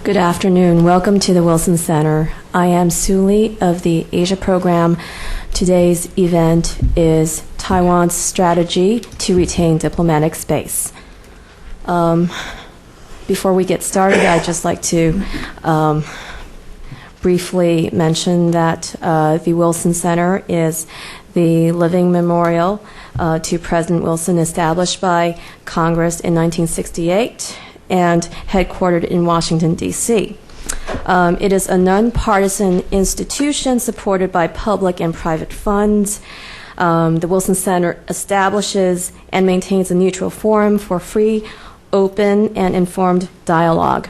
Good afternoon. Welcome to the Wilson Center. I am Suli of the Asia program. Today's event is Taiwan's strategy to retain diplomatic space. Before we get started, I'd just like to briefly mention that the Wilson Center is the living memorial to President Wilson, established by Congress in 1968 and headquartered in Washington, D.C. It is a nonpartisan institution supported by public and private funds. The Wilson Center establishes and maintains a neutral forum for free, open, and informed dialogue.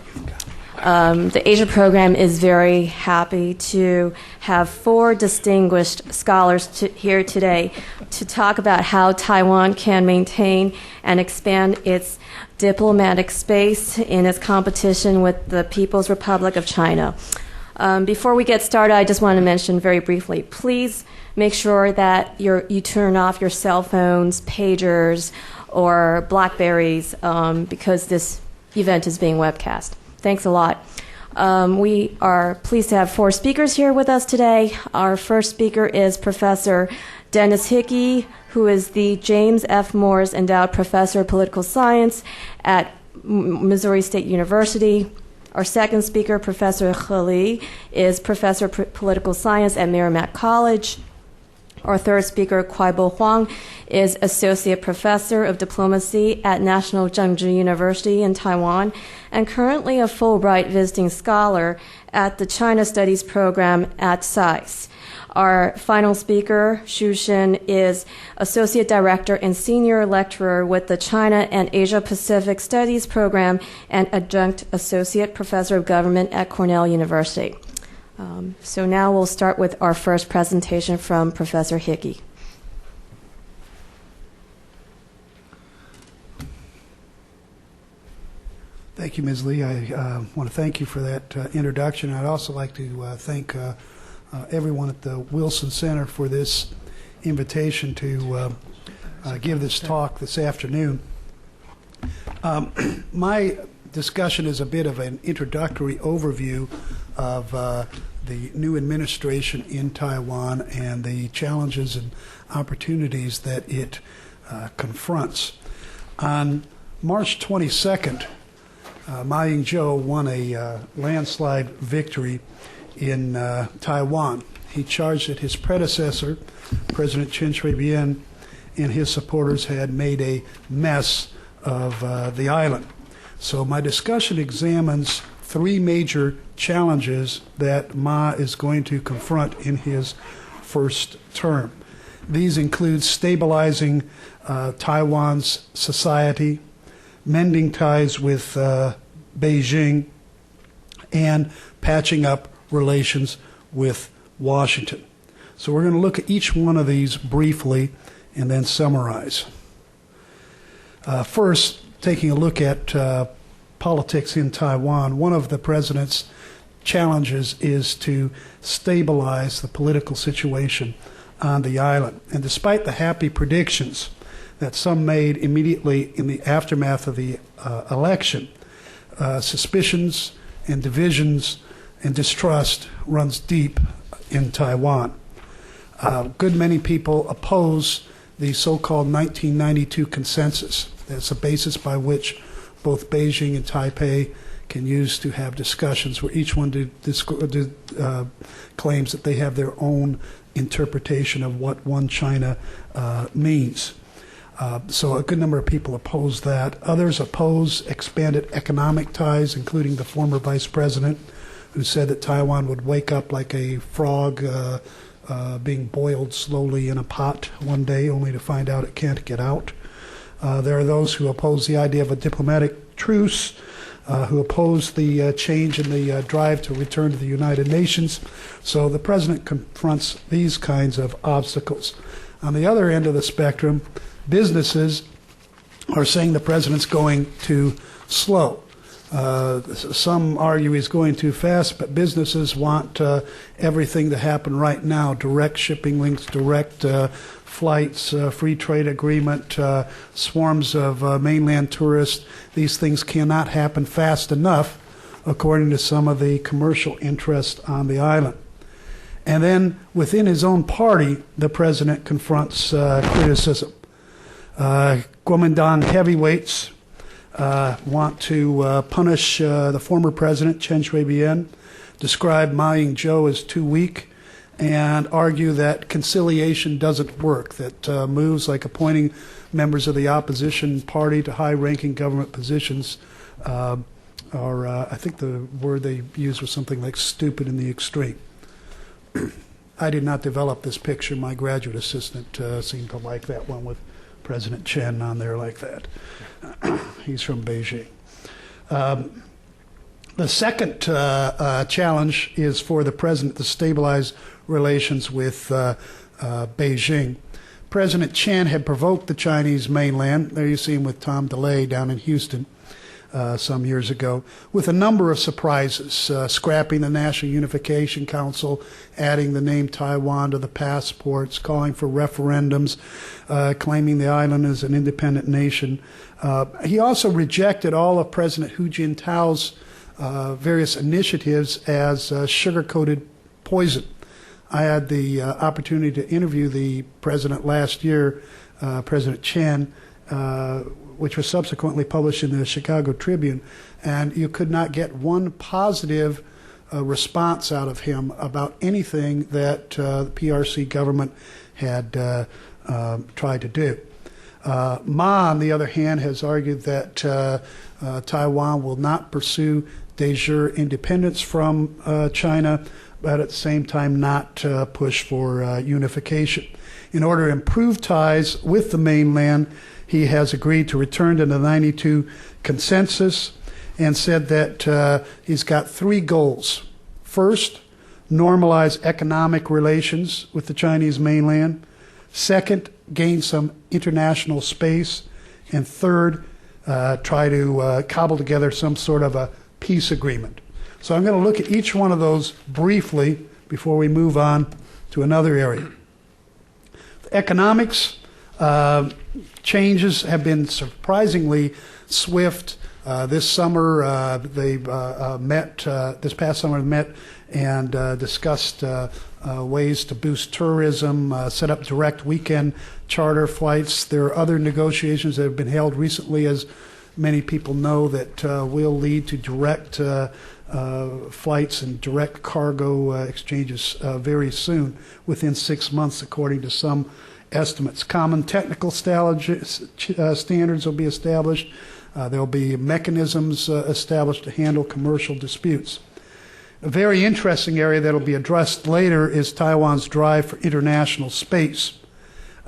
The Asia program is very happy to have 4 distinguished scholars here today to talk about how Taiwan can maintain and expand its diplomatic space in its competition with the People's Republic of China. Before we get started, I just want to mention very briefly, please make sure that you turn off your cell phones, pagers, or Blackberries because this event is being webcast. Thanks a lot. We are pleased to have 4 speakers here with us today. Our first speaker is Professor Dennis Hickey, who is the James F. Morse Endowed Professor of Political Science at Missouri State University. Our second speaker, Professor He, is Professor of Political Science at Merrimack College. Our third speaker, Kwei-Bo Huang, is Associate Professor of Diplomacy at National Zhengzhi University in Taiwan and currently a Fulbright visiting scholar at the China Studies program at SAIS. Our final speaker, Xu Shen, is Associate Director and Senior Lecturer with the China and Asia Pacific Studies program and Adjunct Associate Professor of Government at Cornell University. So now we'll start with our first presentation from Professor Hickey. Thank you, Ms. Lee. I want to thank you for that introduction. I'd also like to thank everyone at the Wilson Center for this invitation to give this talk this afternoon. My discussion is a bit of an introductory overview of the new administration in Taiwan and the challenges and opportunities that it confronts. On March 22nd, Ma Ying-Jeou won a landslide victory in Taiwan. He charged that his predecessor, President Chen Shui-bian, and his supporters had made a mess of the island. So my discussion examines 3 major challenges that Ma is going to confront in his first term. These include stabilizing Taiwan's society, mending ties with Beijing, and patching up relations with Washington. So we're going to look at each one of these briefly and then summarize. First, taking a look at politics in Taiwan, one of the president's challenges is to stabilize the political situation on the island. And despite the happy predictions that some made immediately in the aftermath of the election, suspicions and divisions and distrust runs deep in Taiwan. A good many people oppose the so-called 1992 consensus. That's a basis by which both Beijing and Taipei can use to have discussions where each one claims that they have their own interpretation of what one China means. So a good number of people oppose that. Others oppose expanded economic ties, including the former vice president, who said that Taiwan would wake up like a frog being boiled slowly in a pot one day, only to find out it can't get out. There are those who oppose the idea of a diplomatic truce, who oppose the change in the drive to return to the United Nations. So the president confronts these kinds of obstacles. On the other end of the spectrum, businesses are saying the president's going too slow. Some argue he's going too fast, but businesses want everything to happen right now: direct shipping links, direct flights, free trade agreement, swarms of mainland tourists. These things cannot happen fast enough according to some of the commercial interests on the island. And then within his own party, the president confronts criticism. Kuomintang heavyweights want to punish the former president, Chen Shui-bian, describe Ma Ying-Jeou as too weak, and argue that conciliation doesn't work, that moves like appointing members of the opposition party to high-ranking government positions are, I think the word they used was something like stupid in the extreme. I did not develop this picture. My graduate assistant seemed to like that one with President Chen on there like that. He's from Beijing. The second challenge is for the president to stabilize relations with Beijing. President Chen had provoked the Chinese mainland, there you see him with Tom DeLay down in Houston some years ago, with a number of surprises, scrapping the National Unification Council, adding the name Taiwan to the passports, calling for referendums, claiming the island as an independent nation. He also rejected all of President Hu Jintao's various initiatives as sugar-coated poison. I had the opportunity to interview the president last year, President Chen, which was subsequently published in the Chicago Tribune, and you could not get one positive response out of him about anything that the PRC government had tried to do. Ma, on the other hand, has argued that Taiwan will not pursue de jure independence from China, but at the same time not push for unification. In order to improve ties with the mainland, he has agreed to return to the 92 consensus and said that he's got three goals. First, normalize economic relations with the Chinese mainland. Second, gain some international space. And third, try to cobble together some sort of a peace agreement. So I'm going to look at each one of those briefly before we move on to another area. The economics changes have been surprisingly swift. This summer, they this past summer, met and discussed ways to boost tourism, set up direct weekend charter flights. There are other negotiations that have been held recently, as many people know, that will lead to direct flights and direct cargo exchanges very soon, within 6 months, according to some estimates. Common technical standards will be established. There will be mechanisms established to handle commercial disputes. A very interesting area that will be addressed later is Taiwan's drive for international space.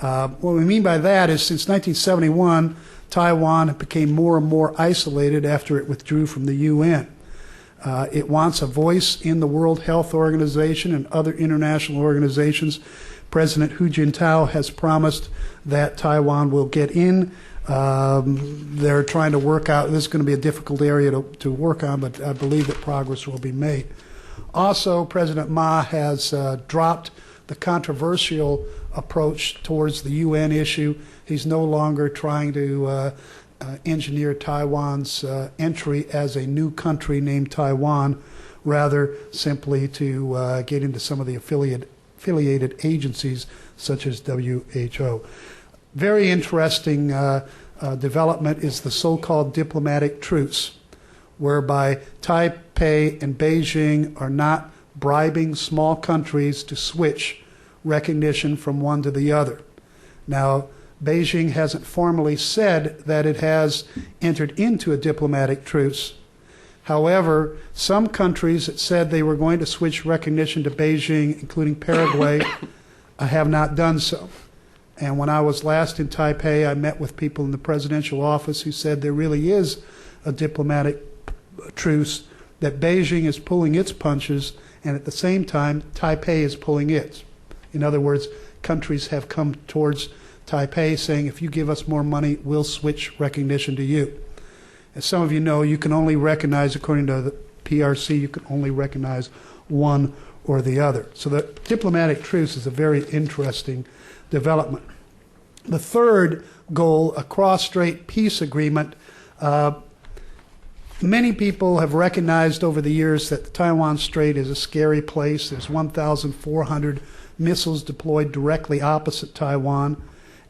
What we mean by that is, since 1971, Taiwan became more and more isolated after it withdrew from the UN. It wants a voice in the World Health Organization and other international organizations. President Hu Jintao has promised that Taiwan will get in. They're trying to work out, this is going to be a difficult area to work on, but I believe that progress will be made. Also, President Ma has dropped the controversial approach towards the UN issue. He's no longer trying to engineer Taiwan's entry as a new country named Taiwan, rather simply to get into some of the affiliated agencies such as WHO. Very interesting development is the so-called diplomatic truce, whereby Taipei and Beijing are not bribing small countries to switch recognition from one to the other. Now, Beijing hasn't formally said that it has entered into a diplomatic truce. However, some countries that said they were going to switch recognition to Beijing, including Paraguay, have not done so. And when I was last in Taipei, I met with people in the presidential office who said there really is a diplomatic truce, that Beijing is pulling its punches, and at the same time, Taipei is pulling its. In other words, countries have come towards Taipei saying, if you give us more money, we'll switch recognition to you. As some of you know, you can only recognize, according to the PRC, you can only recognize one or the other. So the diplomatic truce is a very interesting development. The third goal, a cross-strait peace agreement, Many people have recognized over the years that the Taiwan Strait is a scary place. There's 1,400 missiles deployed directly opposite Taiwan.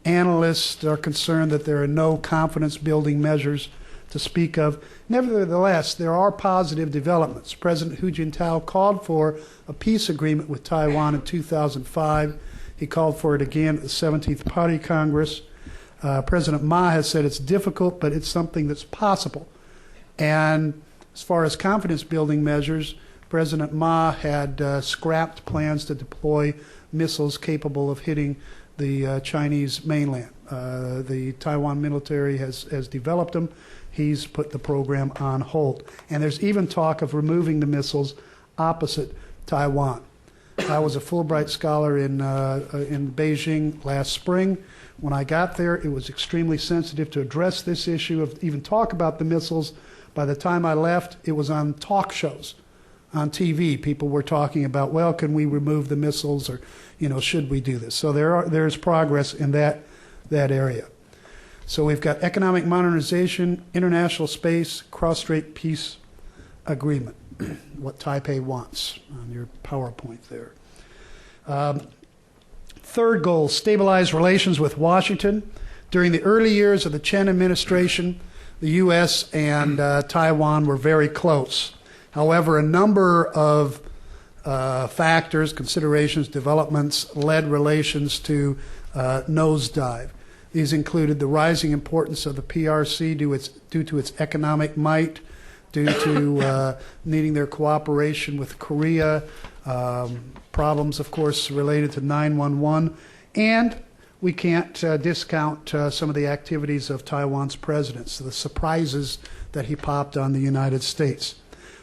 Analysts are concerned that there are no confidence-building measures to speak of. Nevertheless, there are positive developments. President Hu Jintao called for a peace agreement with Taiwan in 2005. He called for it again at the 17th Party Congress. President Ma has said it's difficult, but it's something that's possible. And as far as confidence-building measures, President Ma had scrapped plans to deploy missiles capable of hitting the Chinese mainland. The Taiwan military has developed them. He's put the program on hold. And there's even talk of removing the missiles opposite Taiwan. I was a Fulbright scholar in Beijing last spring. When I got there, it was extremely sensitive to address this issue of even talk about the missiles. By the time I left, it was on talk shows, on TV. People were talking about, well, can we remove the missiles, or, should we do this? So there's progress in that area. So we've got economic modernization, international space, cross-strait peace agreement, what Taipei wants on your PowerPoint there. Third goal, stabilize relations with Washington. During the early years of the Chen administration, the U.S. and Taiwan were very close. However, a number of factors, considerations, developments led relations to nosedive. These included the rising importance of the PRC due to its economic might, due to needing their cooperation with Korea, problems, of course, related to 9/11, and we can't discount some of the activities of Taiwan's president, so the surprises that he popped on the United States.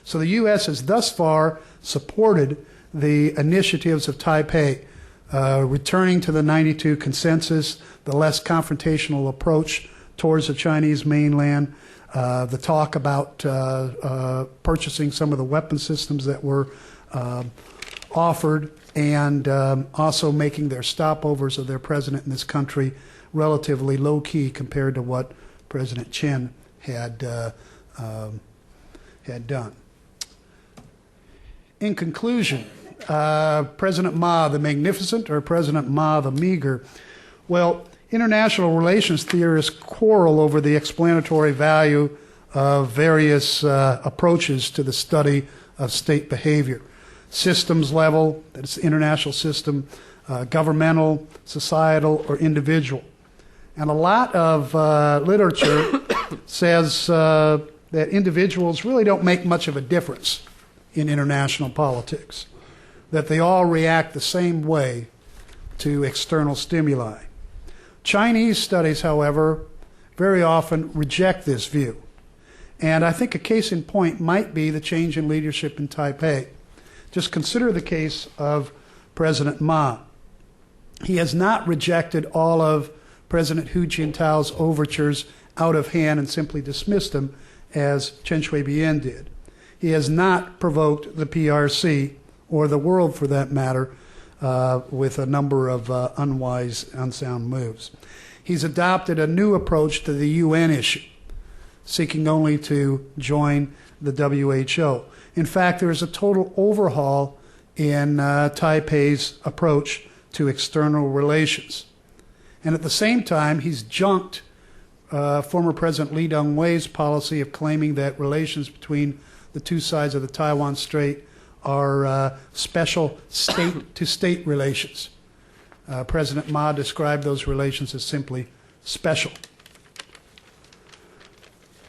So the U.S. has thus far supported the initiatives of Taipei, returning to the 92 consensus, the less confrontational approach towards the Chinese mainland, the talk about purchasing some of the weapon systems that were offered, and also making their stopovers of their president in this country relatively low-key compared to what President Chen had done. In conclusion, President Ma the Magnificent or President Ma the Meager? Well, international relations theorists quarrel over the explanatory value of various approaches to the study of state behavior. Systems level, that's the international system, governmental, societal, or individual. And a lot of literature says that individuals really don't make much of a difference in international politics, that they all react the same way to external stimuli. Chinese studies, however, very often reject this view. And I think a case in point might be the change in leadership in Taipei. Just consider the case of President Ma. He has not rejected all of President Hu Jintao's overtures out of hand and simply dismissed them as Chen Shui-bian did. He has not provoked the PRC, or the world for that matter, with a number of unwise, unsound moves. He's adopted a new approach to the UN issue, seeking only to join the WHO. In fact, there is a total overhaul in Taipei's approach to external relations. And at the same time, he's junked former President Lee Teng-hui's policy of claiming that relations between the two sides of the Taiwan Strait are special state-to-state relations. President Ma described those relations as simply special.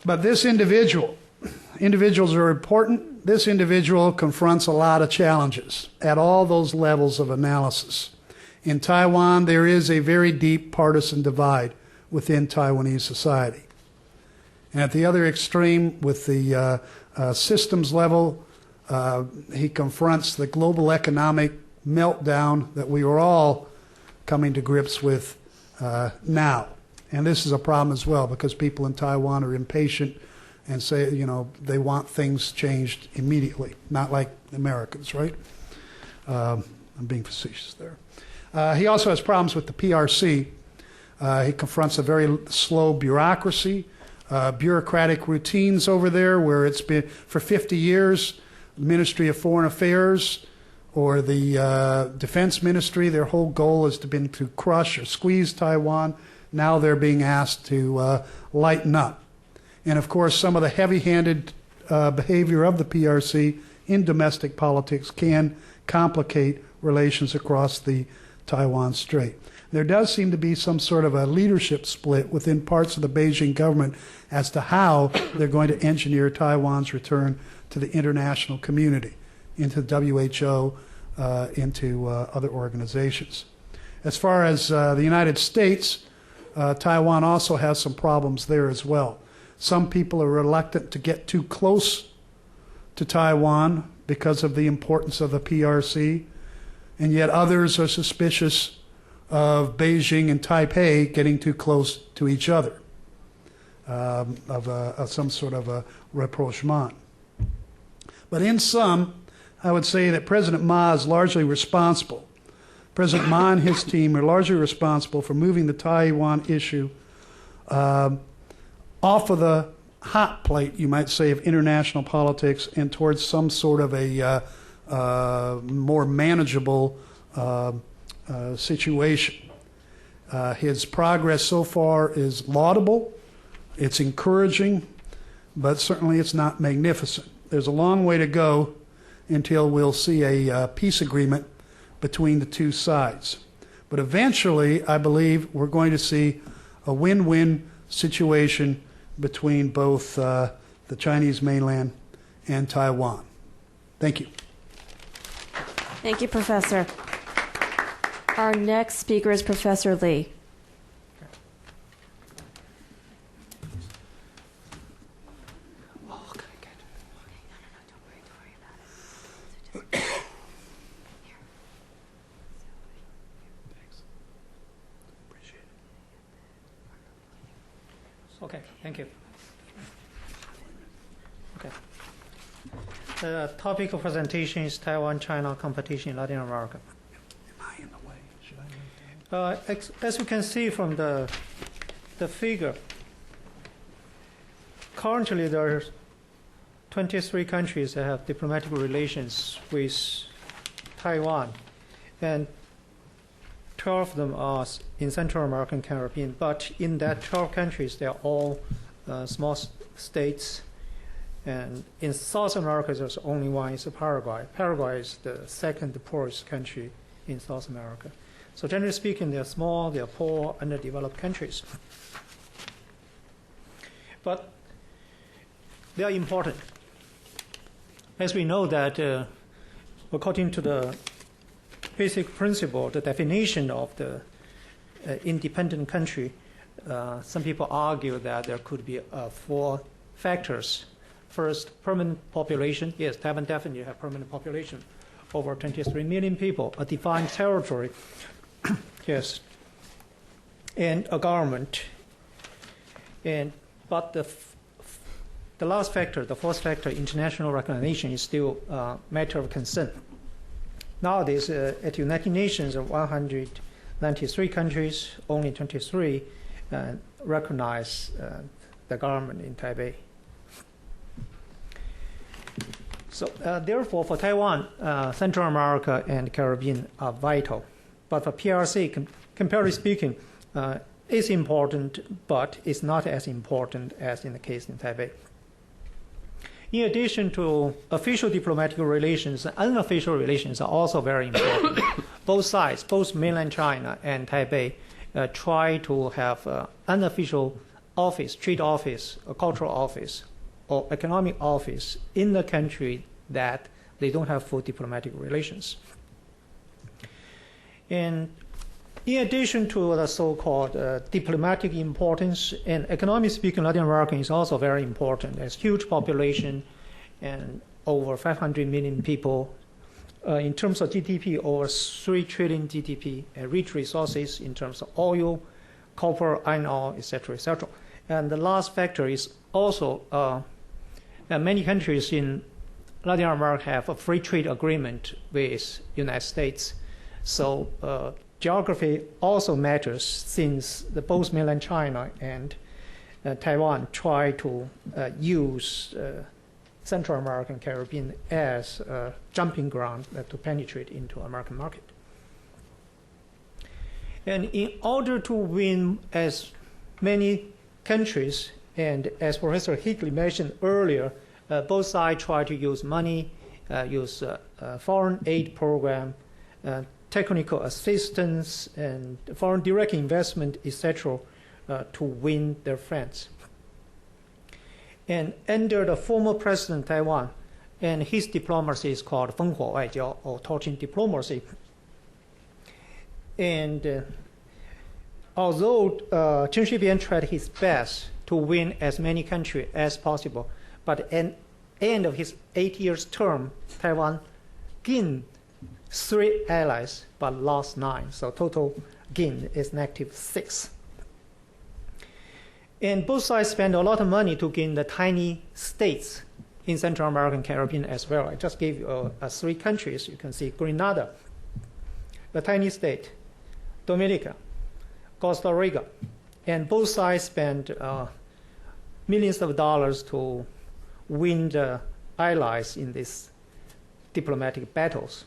But this individuals are important. This individual confronts a lot of challenges at all those levels of analysis. In Taiwan, there is a very deep partisan divide within Taiwanese society. And at the other extreme, with the systems level, he confronts the global economic meltdown that we are all coming to grips with now. And this is a problem as well, because people in Taiwan are impatient and say, they want things changed immediately, not like Americans, right? I'm being facetious there. He also has problems with the PRC. He confronts a very slow bureaucracy, bureaucratic routines over there where it's been for 50 years, Ministry of Foreign Affairs or the Defense Ministry, their whole goal has been to crush or squeeze Taiwan. Now they're being asked to lighten up. And of course, some of the heavy-handed behavior of the PRC in domestic politics can complicate relations across the Taiwan Strait. There does seem to be some sort of a leadership split within parts of the Beijing government as to how they're going to engineer Taiwan's return to the international community, into the WHO, into other organizations. As far as the United States, Taiwan also has some problems there as well. Some people are reluctant to get too close to Taiwan because of the importance of the PRC, and yet others are suspicious of Beijing and Taipei getting too close to each other, of some sort of a rapprochement. But in sum, I would say that President Ma is largely responsible. President Ma and his team are largely responsible for moving the Taiwan issue off of the hot plate, you might say, of international politics and towards some sort of a more manageable situation. His progress so far is laudable, it's encouraging, but certainly it's not magnificent. There's a long way to go until we'll see a peace agreement between the two sides. But eventually, I believe we're going to see a win-win situation between both the Chinese mainland and Taiwan. Thank you. Thank you, Professor. Our next speaker is Professor Lee. Okay, thank you. Okay. The topic of presentation is Taiwan-China competition in Latin America. Am I in the way? Should I As you can see from the figure, currently there are 23 countries that have diplomatic relations with Taiwan, and 12 of them are in Central America and Caribbean. But in that 12 countries, they are all small states. And in South America, there's only one, is Paraguay. Paraguay is the second poorest country in South America. So generally speaking, they're small, they're poor, underdeveloped countries. But they are important. As we know that according to the basic principle, the definition of the independent country, some people argue that there could be 4 factors. First, permanent population. Yes, Taiwan definitely have permanent population, over 23 million people, a defined territory. Yes, and a government. But the last factor, the 4th factor, international recognition, is still a matter of concern. Nowadays, at the United Nations, of 193 countries, only 23 recognize the government in Taipei. So, therefore, for Taiwan, Central America and Caribbean are vital. But for PRC, comparatively speaking, it's important, but it's not as important as in the case in Taipei. In addition to official diplomatic relations, unofficial relations are also very important. Both sides, both mainland China and Taipei, try to have unofficial office, trade office, a cultural office, or economic office in the country that they don't have full diplomatic relations. And in addition to the so-called diplomatic importance, and economically speaking, Latin America is also very important. There's huge population and over 500 million people. In terms of GDP, over 3 trillion GDP, and rich resources in terms of oil, copper, iron ore, etc., etc. And the last factor is also many countries in Latin America have a free trade agreement with United States. So geography also matters, since both mainland China and Taiwan tried to use Central American Caribbean as a jumping ground to penetrate into American market. And in order to win as many countries, and as Professor Hickey mentioned earlier, both sides try to use money, use foreign aid program, technical assistance, and foreign direct investment, etc., to win their friends. And under the former president of Taiwan, and his diplomacy is called 烽火外交, or torching diplomacy. And although Chen Shui-bian tried his best to win as many countries as possible, but at the end of his 8 years term, Taiwan gained 3 allies but lost 9. So total gain is -6. And both sides spend a lot of money to gain the tiny states in Central American Caribbean as well. I just gave you 3 countries. You can see Grenada, the tiny state, Dominica, Costa Rica. And both sides spend millions of dollars to win the allies in these diplomatic battles.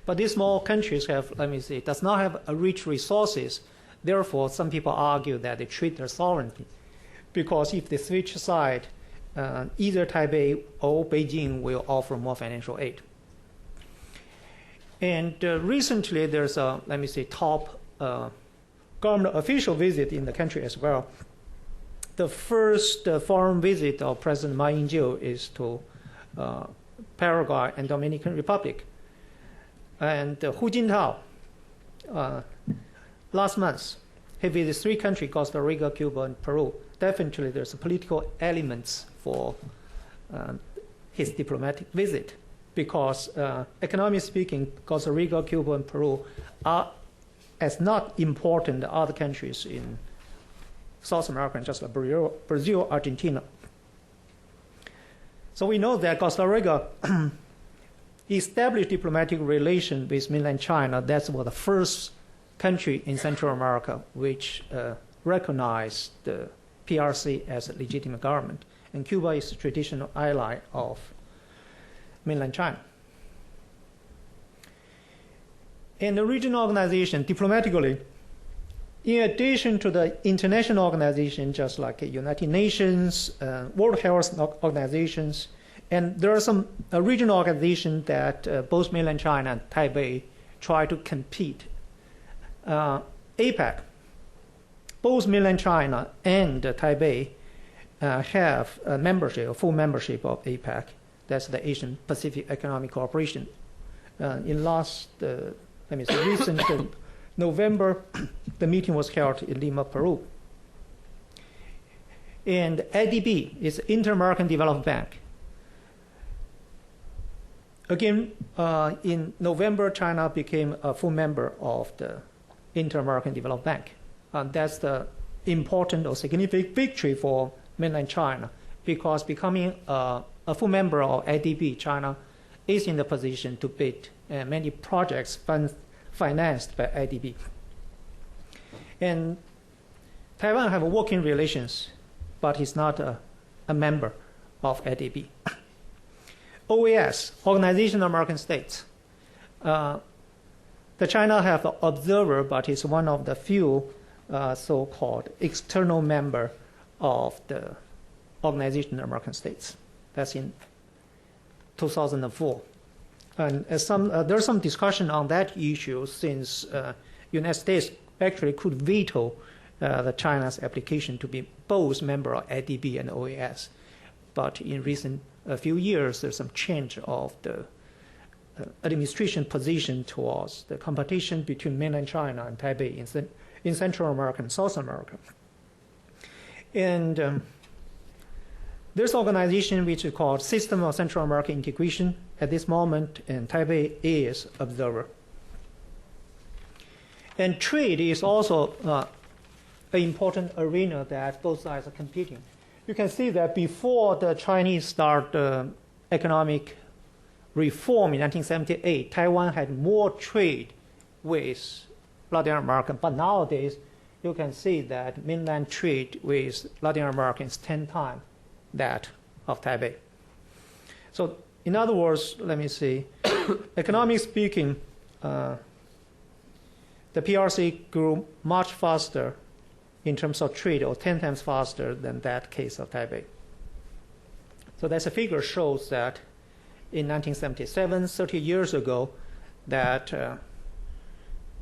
But these small countries have, does not have rich resources. Therefore, some people argue that they treat their sovereignty, because if they switch side, either Taipei or Beijing will offer more financial aid. And recently, there's a, top government official visit in the country as well. The first foreign visit of President Ma Ying-Jeou is to Paraguay and Dominican Republic. And Hu Jintao, last month, he visited 3 countries, Costa Rica, Cuba, and Peru. Definitely there's political elements for his diplomatic visit, because economically speaking, Costa Rica, Cuba, and Peru are as not important as other countries in South America, just like Brazil, Argentina. So we know that Costa Rica established diplomatic relations with mainland China. That's the first country in Central America which recognized the PRC as a legitimate government. And Cuba is a traditional ally of mainland China. And the regional organization, diplomatically, in addition to the international organization, just like United Nations, World Health Organizations, and there are some regional organizations that both mainland China and Taipei try to compete. APEC, both mainland China and Taipei have a membership, a full membership of APEC. That's the Asian Pacific Economic Cooperation. In last, recent November, the meeting was held in Lima, Peru. And IDB is Inter-American Development Bank. Again, in November, China became a full member of the Inter-American Development Bank. And that's the important or significant victory for mainland China, because becoming a full member of IDB, China is in the position to bid many projects financed by IDB. And Taiwan have working relations, but is not a member of IDB. OAS, Organization of American States. The China have an observer, but is one of the few so-called external member of the Organization of American States. That's in 2004. And there's some discussion on that issue, since United States actually could veto the China's application to be both member of IDB and OAS. But in recent few years, there's some change of the administration position towards the competition between mainland China and Taipei in Central America and South America. And there's an organization which is called System of Central American Integration at this moment, and Taipei is observer. And trade is also an important arena that both sides are competing. You can see that before the Chinese start economic reform in 1978, Taiwan had more trade with Latin America, but nowadays you can see that mainland trade with Latin America is 10 times that of Taipei. So in other words, let me see, economically speaking, the PRC grew much faster in terms of trade, or 10 times faster than that case of Taipei. So that's a figure shows that in 1977, 30 years ago, that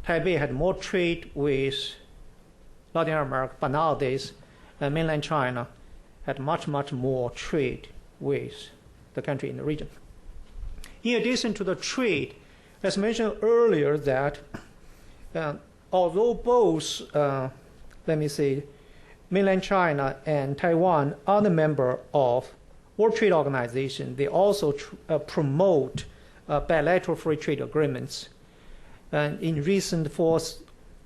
Taipei had more trade with Latin America, but nowadays mainland China had much, much more trade with the country in the region. In addition to the trade, as mentioned earlier, that although both, let me say, mainland China and Taiwan are the member of World Trade Organization, they also promote bilateral free trade agreements. And in recent 4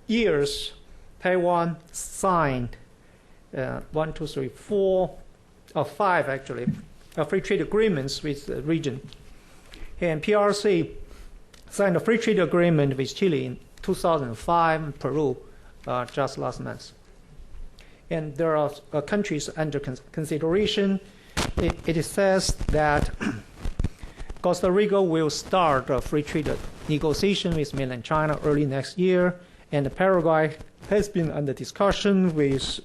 years, Taiwan signed 5 actually, free trade agreements with the region. And PRC signed a free trade agreement with Chile in 2005 and Peru just last month. And there are countries under consideration. It says that Costa Rica will start a free trade negotiation with mainland China early next year, and Paraguay has been under discussion with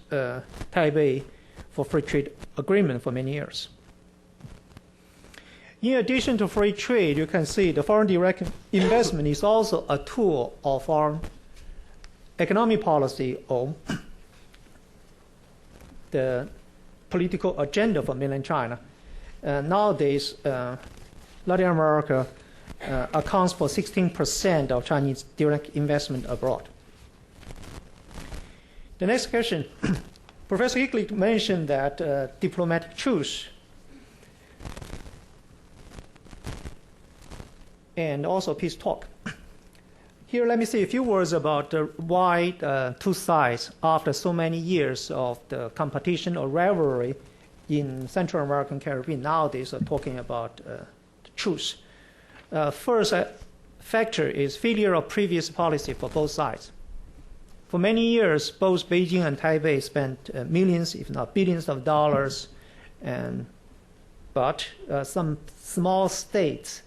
Taipei for free trade agreement for many years. In addition to free trade, you can see the foreign direct investment is also a tool of foreign economic policy or the political agenda for mainland China. Nowadays, Latin America accounts for 16% of Chinese direct investment abroad. The next question, Professor Hickey mentioned that diplomatic truce and also peace talk. Here, let me say a few words about why two sides, after so many years of the competition or rivalry in Central American Caribbean, nowadays are talking about the truce. First factor is failure of previous policy for both sides. For many years, both Beijing and Taipei spent millions, if not billions of dollars, but some small states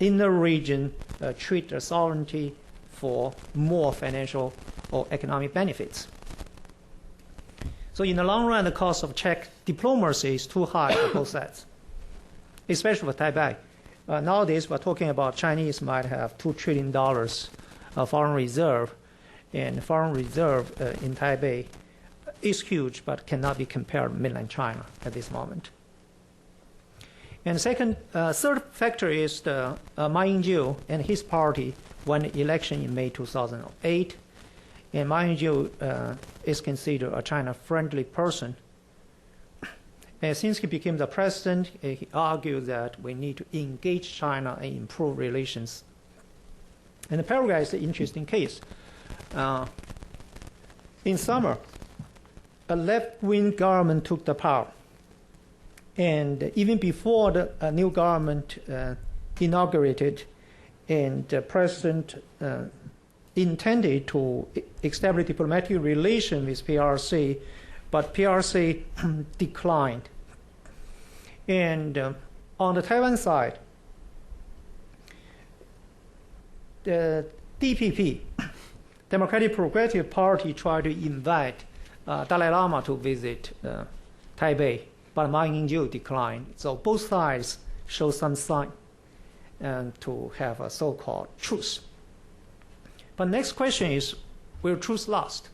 in the region treat their sovereignty for more financial or economic benefits. So in the long run, the cost of Czech diplomacy is too high for both sides, especially for Taipei. Nowadays, we're talking about Chinese might have $2 trillion of foreign reserve, and foreign reserve in Taipei is huge, but cannot be compared to mainland China at this moment. And third factor is the Ma Ying-Jeou and his party won the election in May 2008. And Ma Ying-Jeou is considered a China-friendly person. And since he became the president, he argued that we need to engage China and improve relations. And the Paraguay is an interesting case. In summer, a left-wing government took the power. And even before the new government inaugurated, and the president intended to establish diplomatic relations with PRC, but PRC declined. And on the Taiwan side, the DPP, Democratic Progressive Party, tried to invite Dalai Lama to visit Taipei, but Ma Ying-Jeou declined. So both sides show some sign to have a so-called truce. But next question is, will truce last?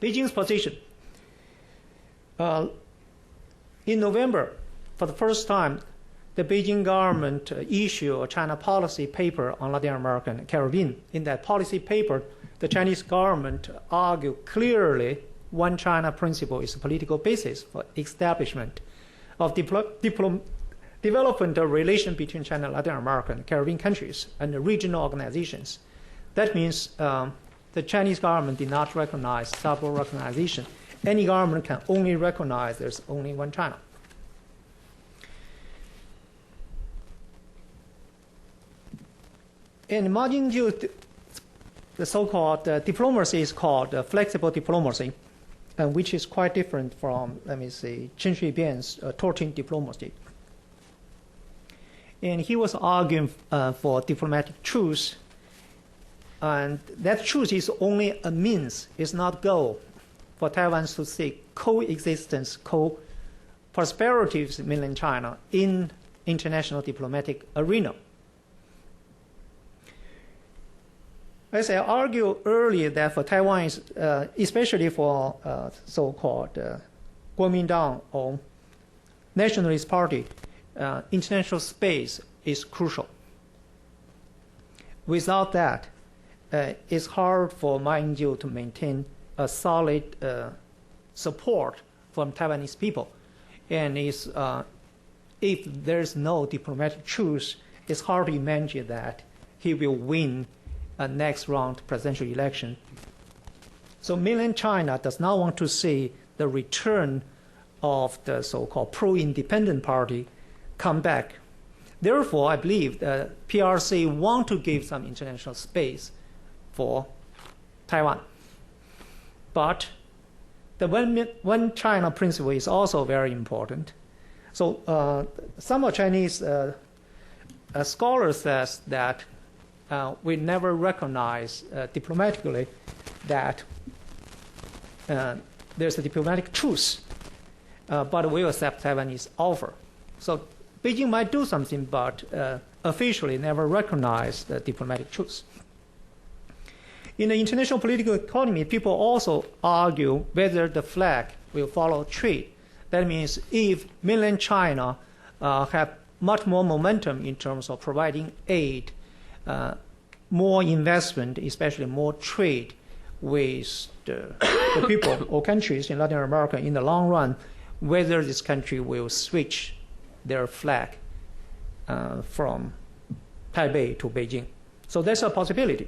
Beijing's position. In November, for the first time, the Beijing government issued a China policy paper on Latin America and Caribbean. In that policy paper, the Chinese government argued clearly one China principle is a political basis for establishment of development of relation between China, Latin America, and Caribbean countries and the regional organizations. That means the Chinese government did not recognize self-recognition. Any government can only recognize there's only one China. And Ma Ying-Jeou's the so-called diplomacy is called flexible diplomacy, which is quite different from, let me see, Chen Shui-bian's torching diplomacy. And he was arguing for diplomatic truce, and that truce is only a means, it's not goal, for Taiwan to seek coexistence, co-prosperity with mainland China in international diplomatic arena. As I argued earlier, that for Taiwan, especially for so-called Kuomintang or Nationalist Party, international space is crucial. Without that, it's hard for Ma Ying-Jeou to maintain a solid support from Taiwanese people. And if there's no diplomatic truce, it's hard to imagine that he will win a next round presidential election. So mainland China does not want to see the return of the so-called pro-independent party come back. Therefore, I believe the PRC want to give some international space for Taiwan. But the one China principle is also very important. So some of Chinese scholars says that we never recognize diplomatically that there's a diplomatic truce, but we accept Taiwanese offer. So Beijing might do something, but officially never recognize the diplomatic truce. In the international political economy, people also argue whether the flag will follow trade. That means if mainland China have much more momentum in terms of providing aid, more investment, especially more trade with the people or countries in Latin America in the long run, whether this country will switch their flag from Taipei to Beijing. So that's a possibility.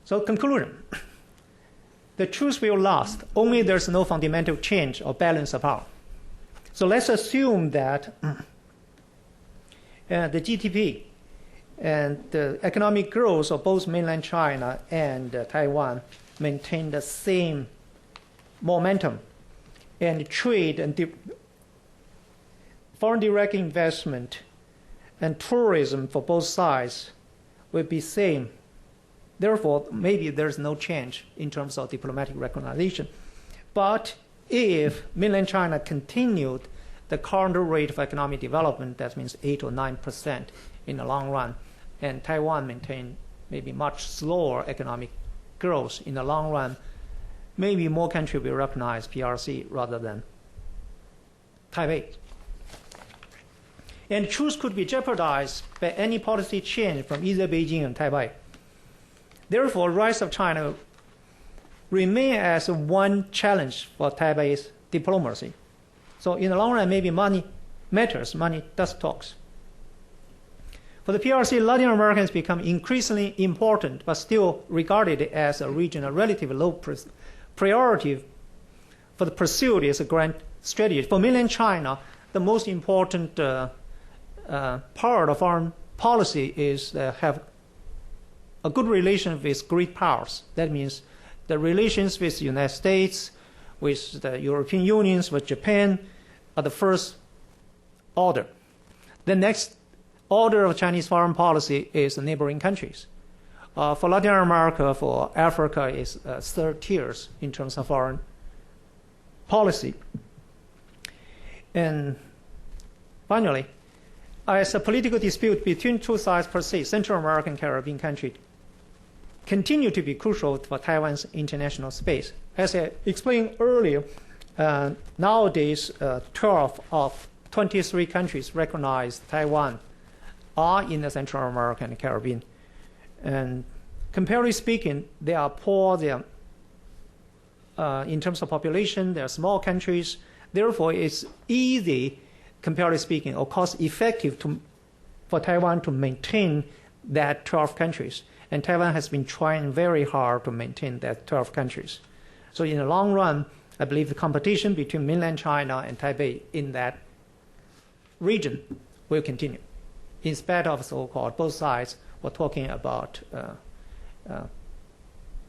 So conclusion, the truce will last, only there's no fundamental change or balance of power. So let's assume that the GDP and the economic growth of both mainland China and Taiwan maintain the same momentum, and trade and foreign direct investment and tourism for both sides will be same. Therefore, maybe there's no change in terms of diplomatic recognition. But if mainland China continued the current rate of economic development, that means 8 or 9% in the long run, and Taiwan maintain maybe much slower economic growth in the long run, maybe more countries will recognize PRC rather than Taipei. And truce could be jeopardized by any policy change from either Beijing and Taipei. Therefore, rise of China remain as one challenge for Taipei's diplomacy. So in the long run, maybe money matters, money does talks. For the PRC, Latin America has become increasingly important, but still regarded as a region of relatively low priority for the pursuit is a grand strategy. For mainland China, the most important part of foreign policy is have a good relation with great powers. That means the relations with the United States, with the European Union, with Japan are the first order. The next order of Chinese foreign policy is the neighboring countries. For Latin America, for Africa, is third tiers in terms of foreign policy. And finally, as a political dispute between two sides persists, Central American and Caribbean countries continue to be crucial for Taiwan's international space. As I explained earlier, nowadays 12 of 23 countries recognize Taiwan are in the Central America and Caribbean. And comparatively speaking, they are poor, they are, in terms of population, they are small countries. Therefore, it's easy, comparatively speaking, or cost-effective for Taiwan to maintain that 12 countries. And Taiwan has been trying very hard to maintain that 12 countries. So in the long run, I believe the competition between mainland China and Taipei in that region will continue, in spite of so-called both sides we're talking about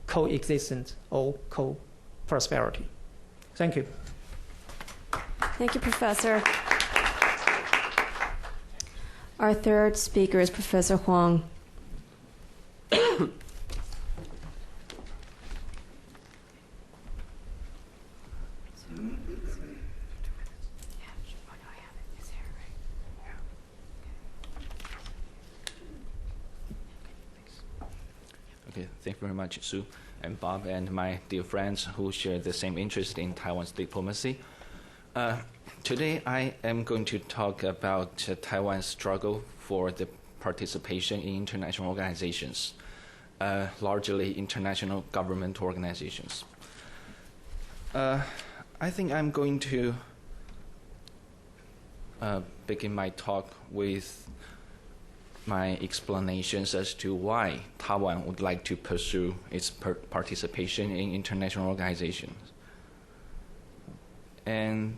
coexistence or co-prosperity. Thank you. Thank you, Professor. Our third speaker is Professor Huang. Okay, thank you very much, Sue and Bob, and my dear friends who share the same interest in Taiwan's diplomacy. Today, I am going to talk about Taiwan's struggle for the participation in international organizations, largely international government organizations. I think I'm going to begin my talk with my explanations as to why Taiwan would like to pursue its participation in international organizations. And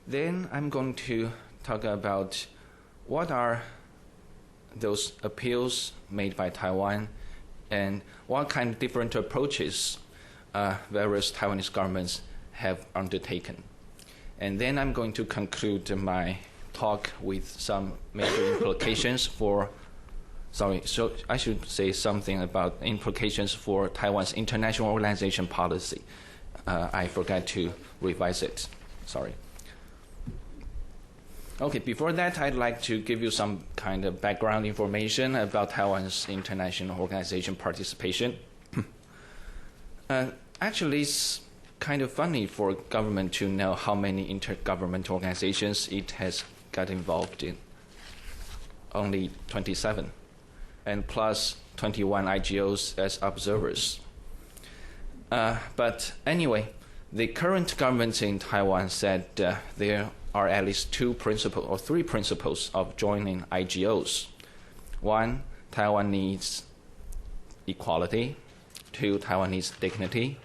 then I'm going to talk about what are those appeals made by Taiwan and what kind of different approaches various Taiwanese governments have undertaken. And then I'm going to conclude my talk with some major implications for, so I should say something about implications for Taiwan's international organization policy. I forgot to revise it, sorry. Okay, before that, I'd like to give you some kind of background information about Taiwan's international organization participation. Actually, it's kind of funny for government to know how many intergovernmental organizations it has got involved in. Only 27, and plus 21 IGOs as observers. But anyway, the current government in Taiwan said there are at least three principles of joining IGOs. One, Taiwan needs equality. Two, Taiwan needs dignity.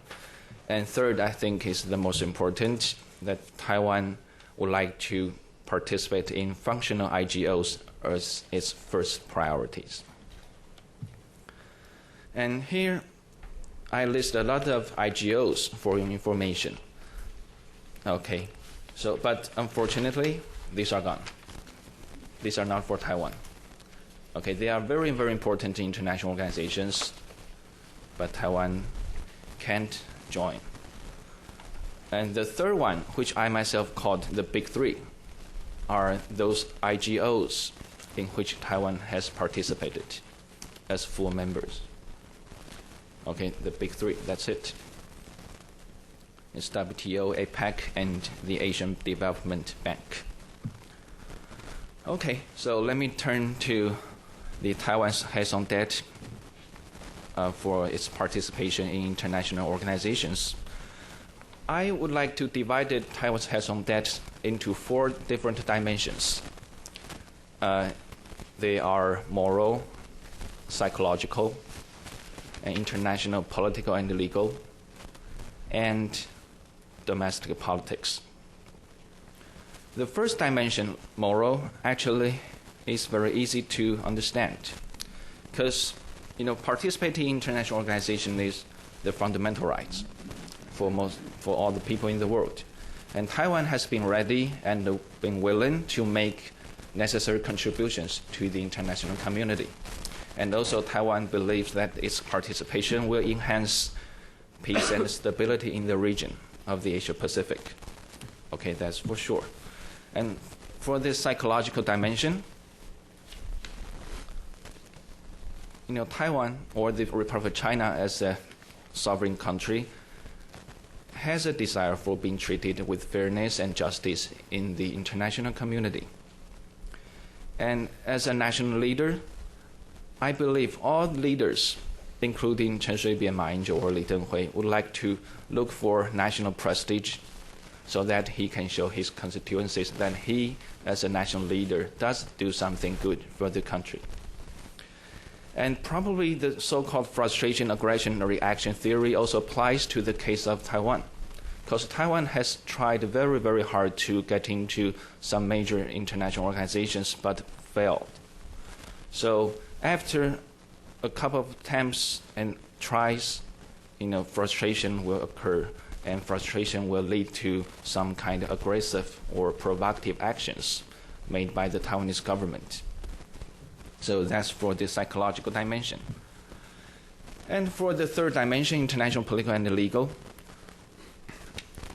And third, I think is the most important, that Taiwan would like to participate in functional IGOs as its first priorities. And here I list a lot of IGOs for your information. Okay, but unfortunately, these are gone. These are not for Taiwan. Okay, they are very, very important international organizations, but Taiwan can't join. And the third one, which I myself called the big three, are those IGOs in which Taiwan has participated as full members. Okay, the big three, that's it. It's WTO, APEC, and the Asian Development Bank. Okay, so let me turn to the Taiwan's raison d'etre for its participation in international organizations. I would like to divide Taiwan's raison d'etre into 4 different dimensions. They are moral, psychological, and international, political and legal, and domestic politics. The first dimension, moral, actually is very easy to understand, because participating in international organization is the fundamental rights for all the people in the world. And Taiwan has been ready and been willing to make necessary contributions to the international community. And also Taiwan believes that its participation will enhance peace and stability in the region of the Asia-Pacific. Okay, that's for sure. And for this psychological dimension, Taiwan, or the Republic of China as a sovereign country, has a desire for being treated with fairness and justice in the international community. And as a national leader, I believe all leaders, including Chen Shui-bian, Ma Ying-Jeou, or Li Denghui, would like to look for national prestige so that he can show his constituencies that he, as a national leader, does do something good for the country. And probably the so-called frustration, aggression, reaction theory also applies to the case of Taiwan, because Taiwan has tried very, very hard to get into some major international organizations, but failed. So after a couple of attempts and tries, frustration will occur, and frustration will lead to some kind of aggressive or provocative actions made by the Taiwanese government. So that's for the psychological dimension. And for the third dimension, international, political, and legal,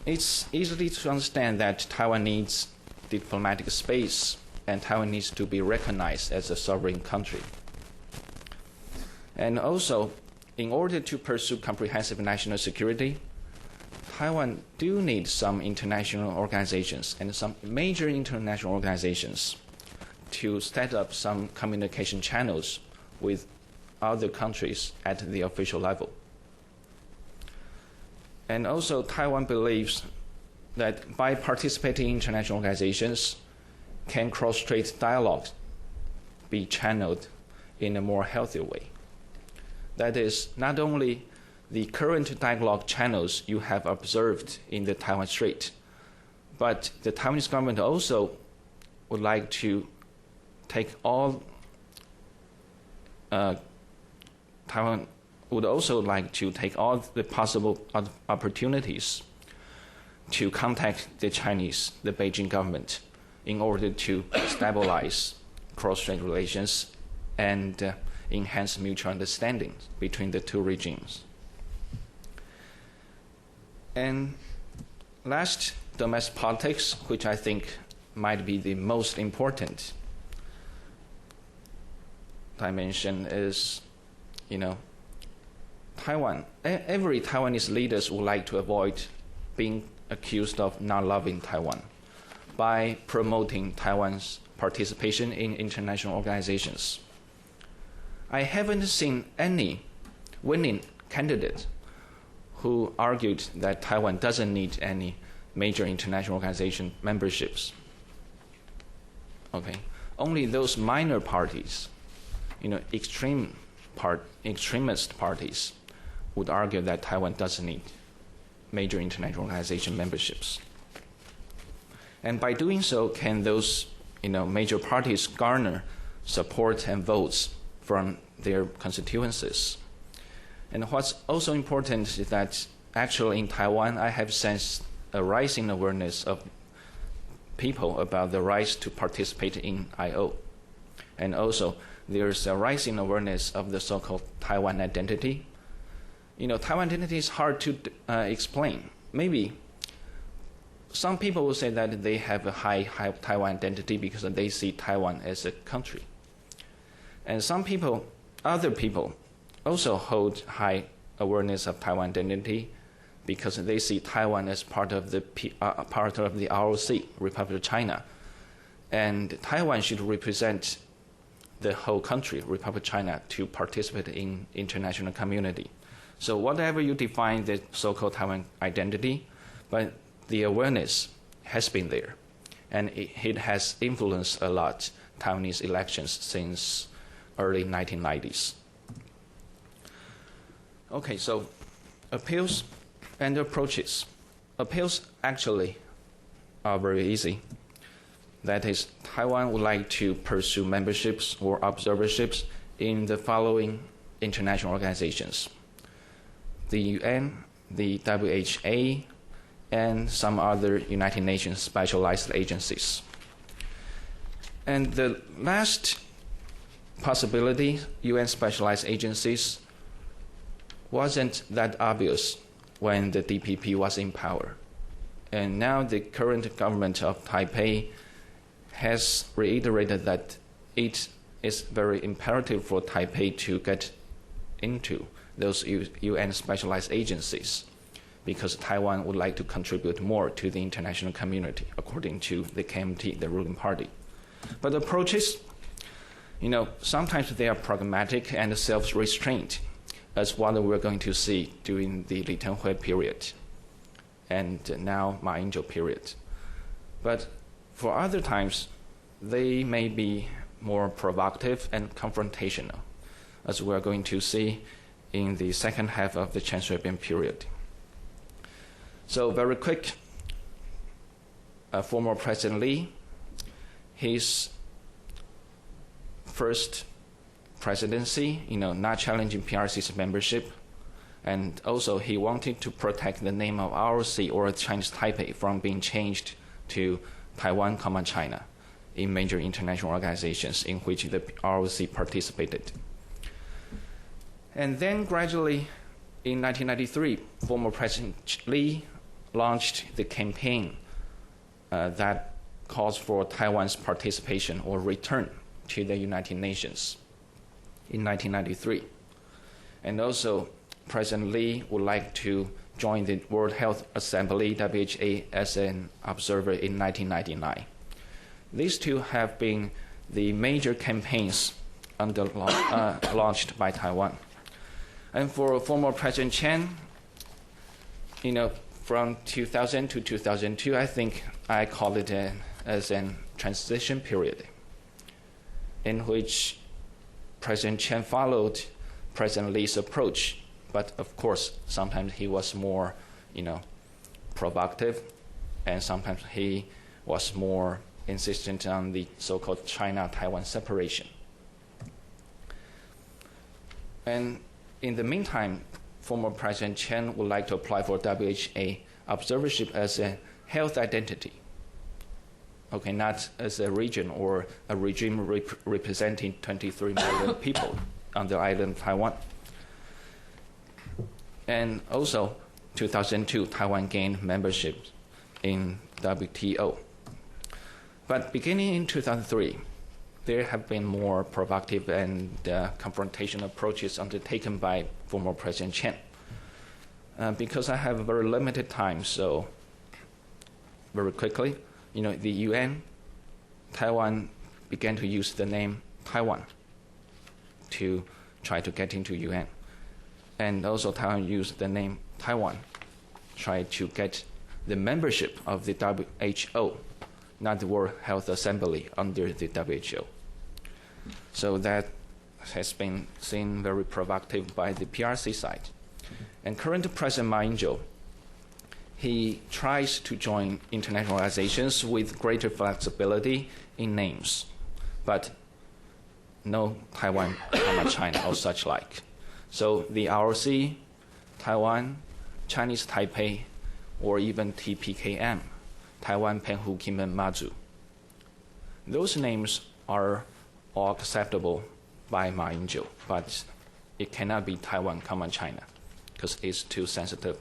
it's easy to understand that Taiwan needs diplomatic space, and Taiwan needs to be recognized as a sovereign country. And also, in order to pursue comprehensive national security, Taiwan do need some international organizations and some major international organizations to set up some communication channels with other countries at the official level. And also, Taiwan believes that by participating in international organizations, can cross-strait dialogues be channeled in a more healthy way. That is, not only the current dialogue channels you have observed in the Taiwan Strait, but the Taiwanese government also would like to take all Taiwan would also like to take all the possible opportunities to contact the Beijing government in order to stabilize cross-strait relations and enhance mutual understanding between the two regimes. And last, domestic politics, which I think might be the most important dimension, is, Taiwan. Every Taiwanese leaders would like to avoid being accused of not loving Taiwan by promoting Taiwan's participation in international organizations. I haven't seen any winning candidate who argued that Taiwan doesn't need any major international organization memberships. Okay, only those minor parties, extremist parties, would argue that Taiwan doesn't need major international organization memberships. And by doing so, can those major parties garner support and votes from their constituencies? And what's also important is that actually in Taiwan, I have sensed a rising awareness of people about the rights to participate in I.O. And also, there's a rising awareness of the so-called Taiwan identity. Taiwan identity is hard to explain. Maybe some people will say that they have a high Taiwan identity because they see Taiwan as a country. And other people also hold high awareness of Taiwan identity because they see Taiwan as part of the ROC, Republic of China. And Taiwan should represent the whole country, Republic of China, to participate in international community. So whatever you define the so-called Taiwan identity, but the awareness has been there. And it has influenced a lot Taiwanese elections since early 1990s. Okay, so appeals and approaches. Appeals actually are very easy. That is, Taiwan would like to pursue memberships or observerships in the following international organizations: the UN, the WHA, and some other United Nations specialized agencies. And the last possibility, UN specialized agencies, wasn't that obvious when the DPP was in power. And now the current government of Taipei has reiterated that it is very imperative for Taipei to get into those UN specialized agencies because Taiwan would like to contribute more to the international community, according to the KMT, the ruling party. But approaches, sometimes they are pragmatic and self-restrained, as what we're going to see during the Li Tenghui period and now Ma Ying-Jeou period. But for other times, they may be more provocative and confrontational, as we're going to see in the second half of the Chen Shui-bian period. So very quick, former President Lee, his first presidency, not challenging PRC's membership. And also he wanted to protect the name of ROC or Chinese Taipei from being changed to Taiwan, China in major international organizations in which the ROC participated. And then gradually in 1993, former President Lee launched the campaign that calls for Taiwan's participation or return to the United Nations in 1993. And also, President Lee would like to join the World Health Assembly, WHA, as an observer in 1999. These two have been the major campaigns launched by Taiwan. And for former President Chen, from 2000 to 2002, I think I call it as a transition period in which President Chen followed President Lee's approach. But of course, sometimes he was more, provocative, and sometimes he was more insistent on the so-called China-Taiwan separation. And in the meantime, former President Chen would like to apply for WHA observership as a health identity. Okay, not as a region or a regime representing 23 million people on the island of Taiwan. And also, 2002, Taiwan gained membership in WTO. But beginning in 2003, there have been more provocative and confrontation approaches undertaken by former President Chen. Because I have very limited time, so very quickly, the UN, Taiwan began to use the name Taiwan to try to get into UN. And also Taiwan used the name Taiwan, try to get the membership of the WHO, not the World Health Assembly, under the WHO. So that has been seen very provocative by the PRC side. And current President Ma Ying-Jeou, he tries to join international organizations with greater flexibility in names, but no Taiwan, China, or such like. So the ROC, Taiwan, Chinese Taipei, or even TPKM, Taiwan Penhu Kinmen Mazu. Those names are all acceptable by Ma Ying-Jeou, but it cannot be Taiwan, China, because it's too sensitive.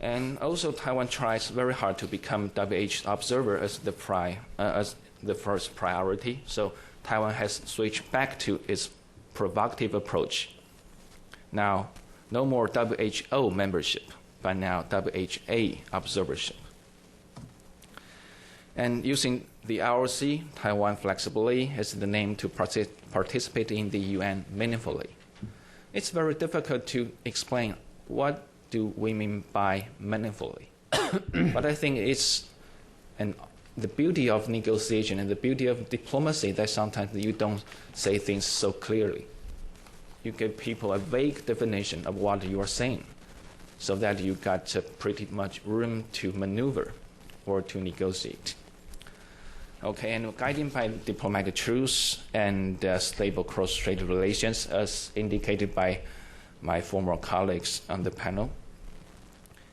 And also Taiwan tries very hard to become WH observer as the first priority. So Taiwan has switched back to its provocative approach. Now, no more WHO membership, but now WHA observership. And using the ROC, Taiwan flexibly as the name to participate in the UN meaningfully. It's very difficult to explain what do we mean by meaningfully. But I think it's the beauty of negotiation and the beauty of diplomacy that sometimes you don't say things so clearly. You give people a vague definition of what you are saying so that you got pretty much room to maneuver or to negotiate. Okay, and guided by diplomatic truce and stable cross-strait relations, as indicated by my former colleagues on the panel.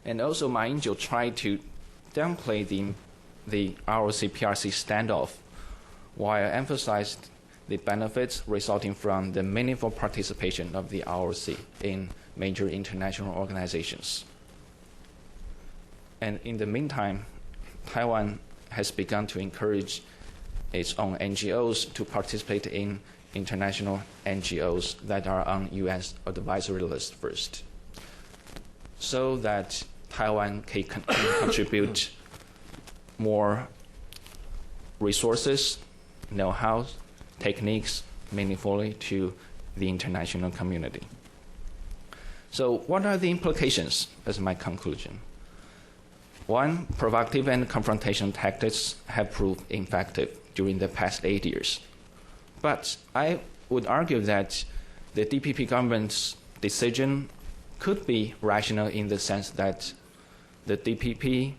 And also Ma Ying-Jeou tried to downplay the ROC-PRC standoff while emphasized the benefits resulting from the meaningful participation of the ROC in major international organizations. And in the meantime, Taiwan has begun to encourage its own NGOs to participate in international NGOs that are on U.S. advisory list first, so that Taiwan can contribute more resources, know-how, techniques meaningfully to the international community. So what are the implications as my conclusion? One, provocative and confrontation tactics have proved effective during the past 8 years. But I would argue that the DPP government's decision could be rational in the sense that the DPP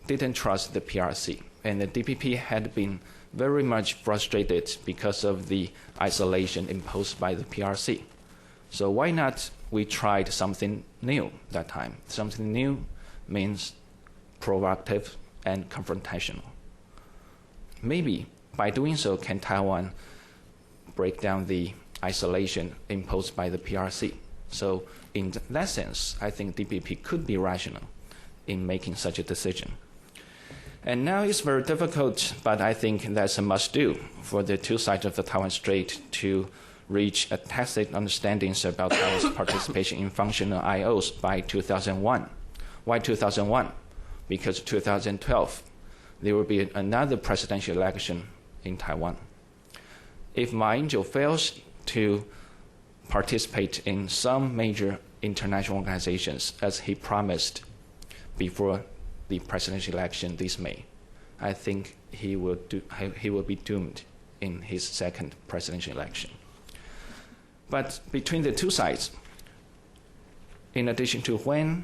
didn't trust the PRC, and the DPP had been very much frustrated because of the isolation imposed by the PRC. So why not we tried something new that time? Something new means provocative and confrontational. Maybe by doing so, can Taiwan break down the isolation imposed by the PRC? So in that sense, I think DPP could be rational in making such a decision. And now it's very difficult, but I think that's a must-do for the two sides of the Taiwan Strait to reach a tacit understandings about Taiwan's participation in functional IOs by 2001. Why 2001? Because 2012, there will be another presidential election in Taiwan. If Ma Ying-Jeou fails to participate in some major international organizations, as he promised before the presidential election this May, I think he will be doomed in his second presidential election. But between the two sides, in addition to when,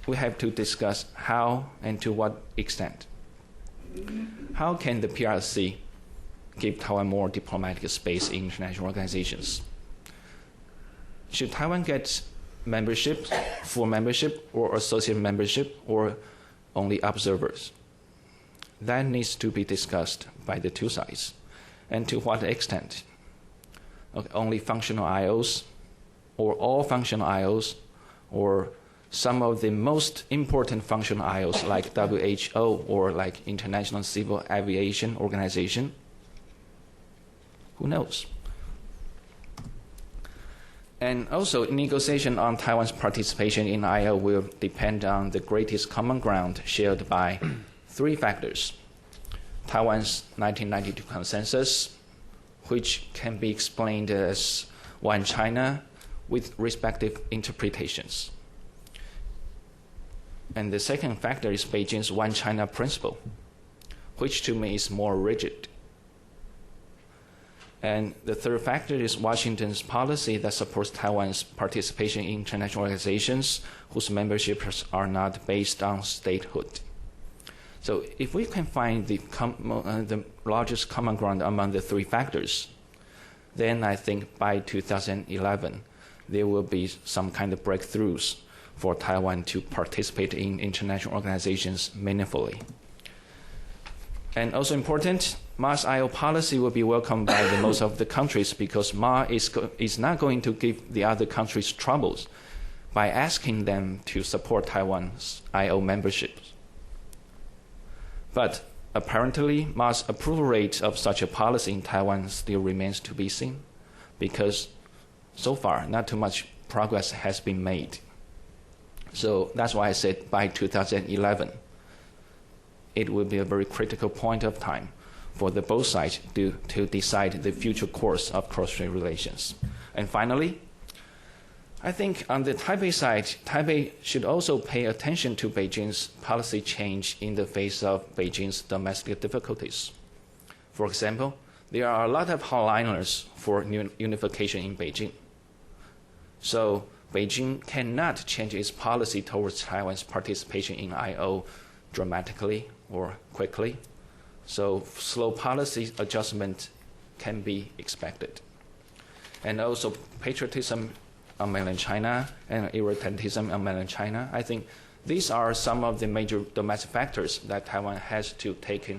we have to discuss how and to what extent. How can the PRC give Taiwan more diplomatic space in international organizations? Should Taiwan get membership, full membership, or associate membership, or only observers? That needs to be discussed by the two sides. And to what extent? Okay, only functional IOs, or all functional IOs, or some of the most important functional IOs like WHO or like International Civil Aviation Organization? Who knows? And also, negotiation on Taiwan's participation in IO will depend on the greatest common ground shared by three factors. Taiwan's 1992 consensus, which can be explained as one China with respective interpretations. And the second factor is Beijing's one China principle, which to me is more rigid. And the third factor is Washington's policy that supports Taiwan's participation in international organizations whose memberships are not based on statehood. So if we can find the largest common ground among the three factors, then I think by 2011, there will be some kind of breakthroughs for Taiwan to participate in international organizations meaningfully. And also important, Ma's IO policy will be welcomed by the most of the countries because Ma is not going to give the other countries troubles by asking them to support Taiwan's IO membership. But apparently, Ma's approval rate of such a policy in Taiwan still remains to be seen because so far, not too much progress has been made. So that's why I said by 2011, it will be a very critical point of time for the both sides to decide the future course of cross-strait relations. And finally, I think on the Taipei side, Taipei should also pay attention to Beijing's policy change in the face of Beijing's domestic difficulties. For example, there are a lot of hardliners for unification in Beijing. So Beijing cannot change its policy towards Taiwan's participation in IO dramatically or quickly. So slow policy adjustment can be expected. And also patriotism on mainland China and irredentism on mainland China. I think these are some of the major domestic factors that Taiwan has to take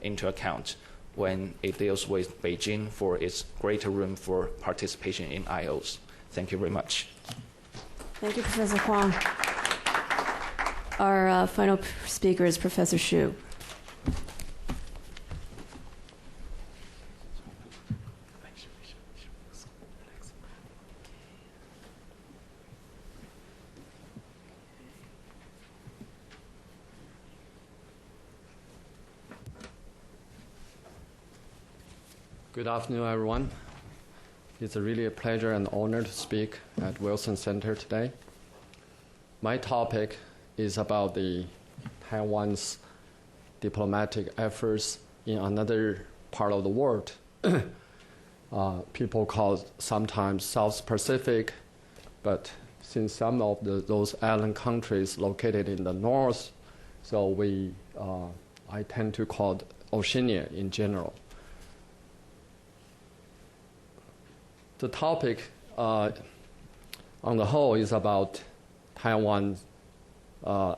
into account when it deals with Beijing for its greater room for participation in IOs. Thank you very much. Thank you, Professor Huang. Our final speaker is Professor Xu. Good afternoon, everyone. It's really a pleasure and honor to speak at Wilson Center today. My topic is about the Taiwan's diplomatic efforts in another part of the world. People call it sometimes South Pacific, but since some of those island countries located in the north, so I tend to call it Oceania in general. The topic on the whole is about Taiwan's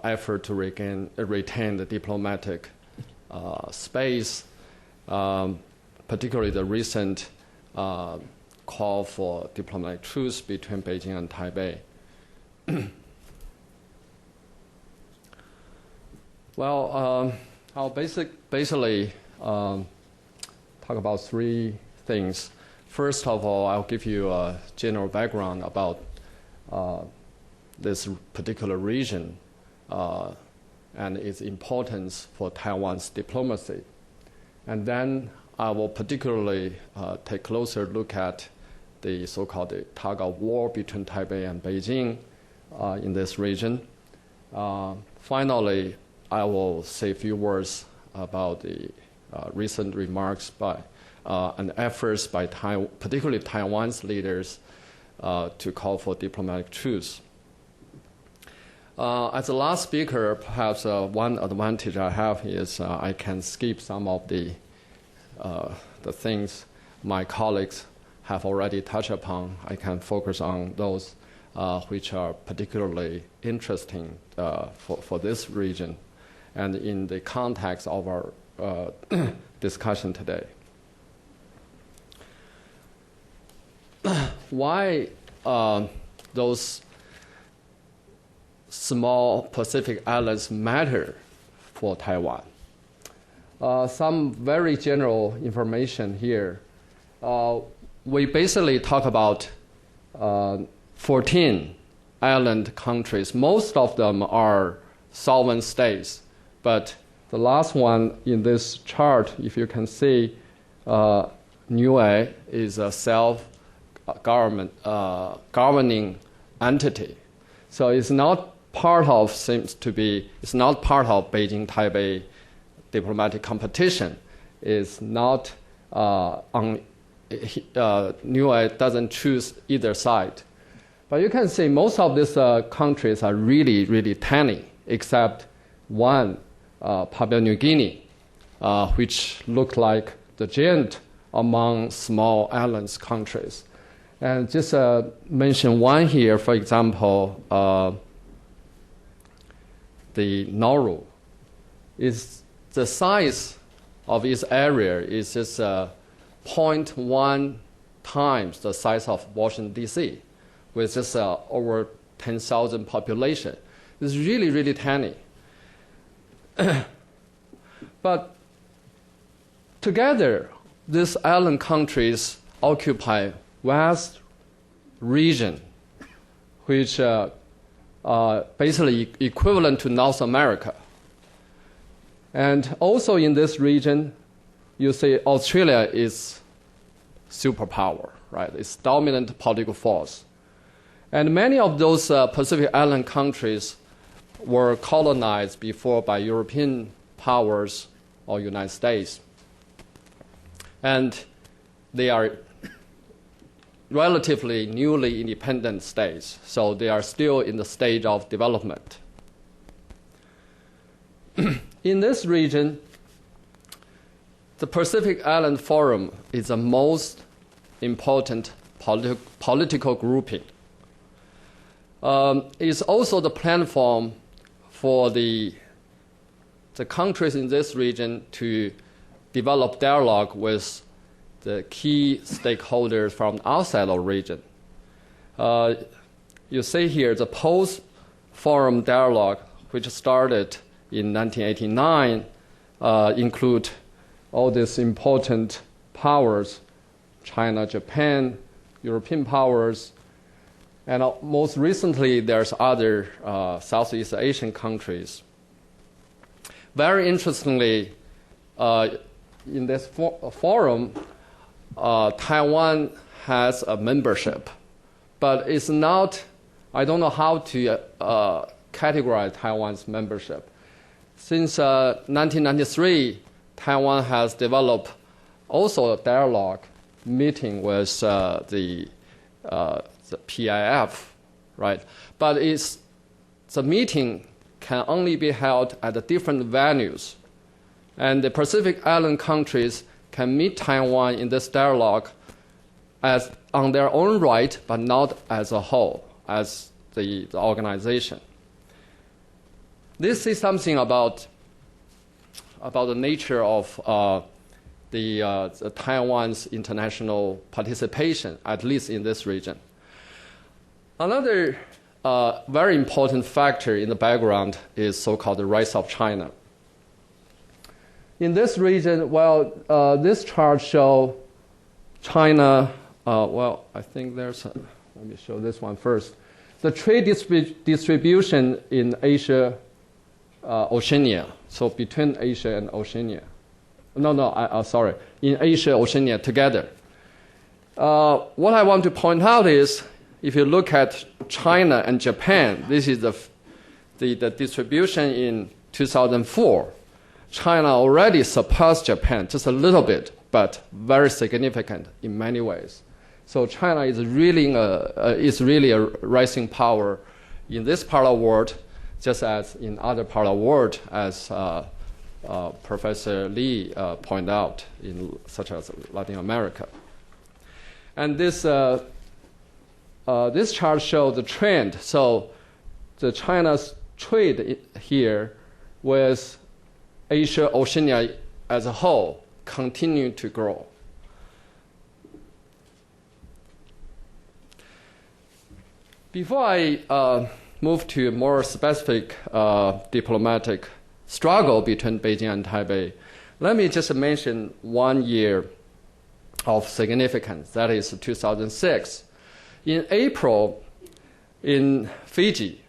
effort to retain the diplomatic space, particularly the recent call for diplomatic truce between Beijing and Taipei. Well, I'll basically talk about three things. First of all, I'll give you a general background about this particular region and its importance for Taiwan's diplomacy. And then I will particularly take a closer look at the so-called tug of war between Taipei and Beijing in this region. Finally, I will say a few words about the recent remarks by and efforts by particularly Taiwan's leaders to call for diplomatic truce. As the last speaker, perhaps one advantage I have is I can skip some of the things my colleagues have already touched upon. I can focus on those which are particularly interesting for this region and in the context of our discussion today. Why those small Pacific islands matter for Taiwan? Some very general information here. We basically talk about 14 island countries. Most of them are sovereign states, but the last one in this chart, if you can see, Niue is a self-governing entity. So it's not part of, it's not part of Beijing-Taipei diplomatic competition. It's not Niue doesn't choose either side. But you can see most of these countries are really, really tiny, except one, Papua New Guinea, which looked like the giant among small islands countries. And just mention one here, for example, the Nauru. Is the size of its area is just 0.1 times the size of Washington, D.C., with just over 10,000 population. It's really, really tiny. But together, these island countries occupy vast region, which basically equivalent to North America. And also in this region, you see Australia is superpower, right? It's dominant political force. And many of those Pacific Island countries were colonized before by European powers or United States. And they are relatively newly independent states, so they are still in the stage of development. In this region, the Pacific Island Forum is the most important political grouping. It's also the platform for the countries in this region to develop dialogue with the key stakeholders from outside of the region. You see here the post-forum dialogue, which started in 1989, include all these important powers, China, Japan, European powers, and most recently there's other Southeast Asian countries. Very interestingly, in this forum, Taiwan has a membership, but it's not, I don't know how to categorize Taiwan's membership. Since 1993, Taiwan has developed also a dialogue meeting with the PIF, right? But the meeting can only be held at the different venues. And the Pacific Island countries can meet Taiwan in this dialogue as on their own right, but not as a whole, as the organization. This is something about the nature of the Taiwan's international participation, at least in this region. Another very important factor in the background is so-called the rise of China. In this region, this chart shows China, I think there's let me show this one first. The trade distribution in Asia, Oceania, so between Asia and Oceania. Sorry, in Asia, Oceania together. What I want to point out is, if you look at China and Japan, this is the distribution in 2004. China already surpassed Japan just a little bit, but very significant in many ways. So China is really a rising power in this part of the world, just as in other part of the world, as Professor Li pointed out, such as Latin America. And this chart shows the trend. So the China's trade here with Asia, Oceania as a whole continue to grow. Before I move to a more specific diplomatic struggle between Beijing and Taipei, let me just mention 1 year of significance, that is 2006. In April, in Fiji,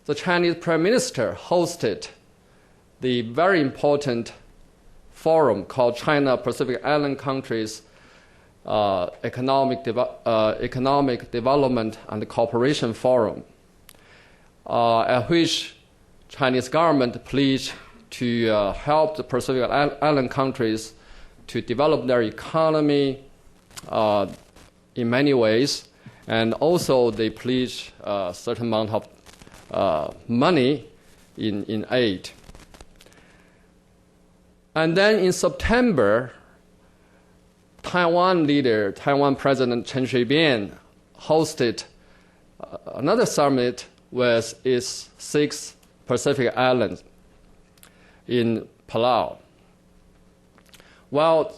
the Chinese Prime Minister hosted the very important forum called China Pacific Island Countries Economic Development and Cooperation Forum, at which Chinese government pledged to help the Pacific Island countries to develop their economy in many ways, and also they pledged a certain amount of money in aid. And then in September, Taiwan President Chen Shui-bian hosted another summit with its 6 Pacific islands in Palau. Well,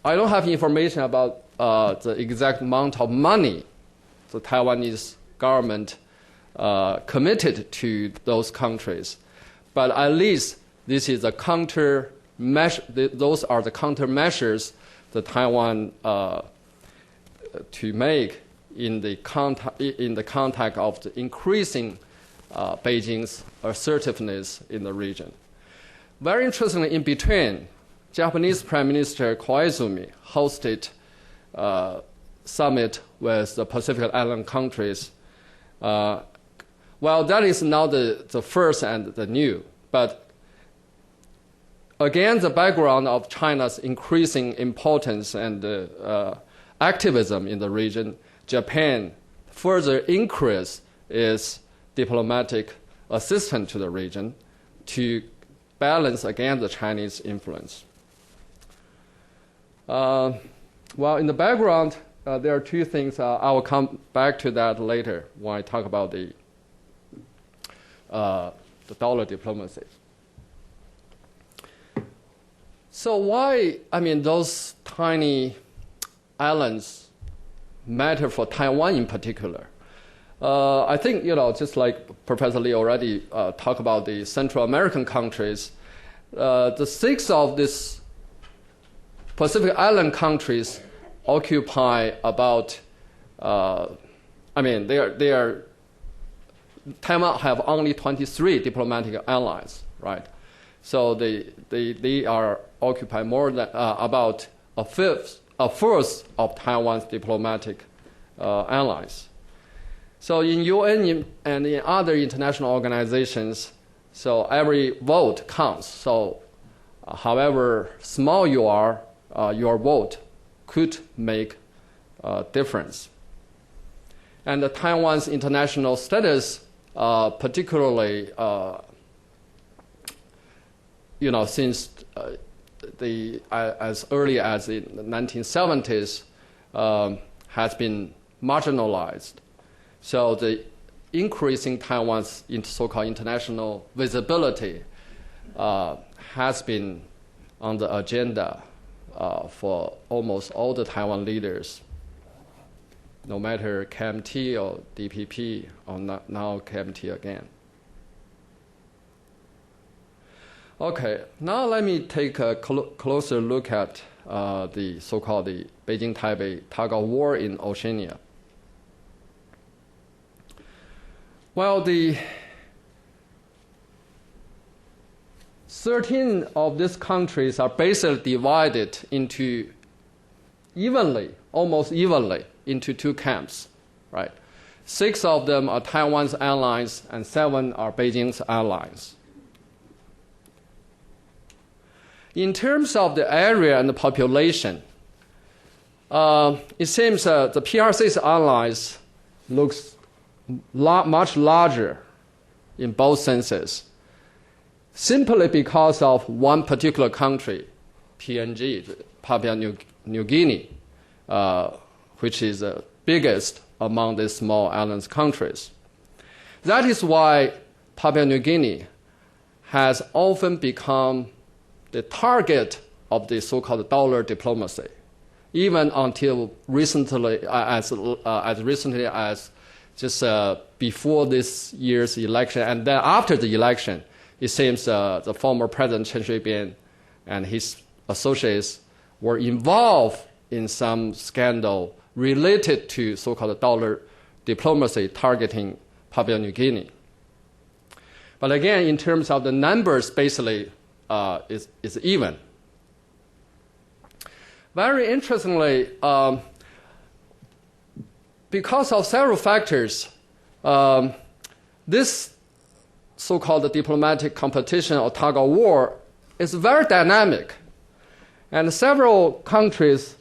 I don't have information about the exact amount of money the Taiwanese government committed to those countries, but at least this is a those are the countermeasures that Taiwan to make in the context of the increasing Beijing's assertiveness in the region. Very interestingly, in between, Japanese Prime Minister Koizumi hosted a summit with the Pacific Island countries. That is now the first and the new, but again, the background of China's increasing importance and activism in the region, Japan further increased its diplomatic assistance to the region to balance against the Chinese influence. In the background, there are 2 things. I will come back to that later when I talk about the dollar diplomacy. So why, those tiny islands matter for Taiwan in particular? I think, just like Professor Li already talked about the Central American countries, the 6 of these Pacific Island countries occupy about, Taiwan have only 23 diplomatic allies, right? So they are occupy more than about a fourth of Taiwan's diplomatic allies. So in UN and in other international organizations, so every vote counts. So however small you are, your vote could make a difference. And Taiwan's international status, particularly since as early as the 1970s, has been marginalized. So the increasing Taiwan's so-called international visibility has been on the agenda for almost all the Taiwan leaders, no matter KMT or DPP or now KMT again. Okay, now let me take a closer look at the so-called the Beijing-Taipei tug-of-war in Oceania. Well, the 13 of these countries are basically divided into almost evenly, into two camps, right? 6 of them are Taiwan's allies and 7 are Beijing's allies. In terms of the area and the population, it seems the PRC's allies looks much larger in both senses, simply because of one particular country, PNG, Papua New Guinea, which is the biggest among the small island countries. That is why Papua New Guinea has often become the target of the so-called dollar diplomacy, even until recently, as recently as just before this year's election, and then after the election, it seems the former President Chen Shui-bian and his associates were involved in some scandal related to so-called dollar diplomacy targeting Papua New Guinea. But again, in terms of the numbers, basically, is even. Very interestingly, because of several factors, this so-called diplomatic competition or tug-of-war is very dynamic. And several countries,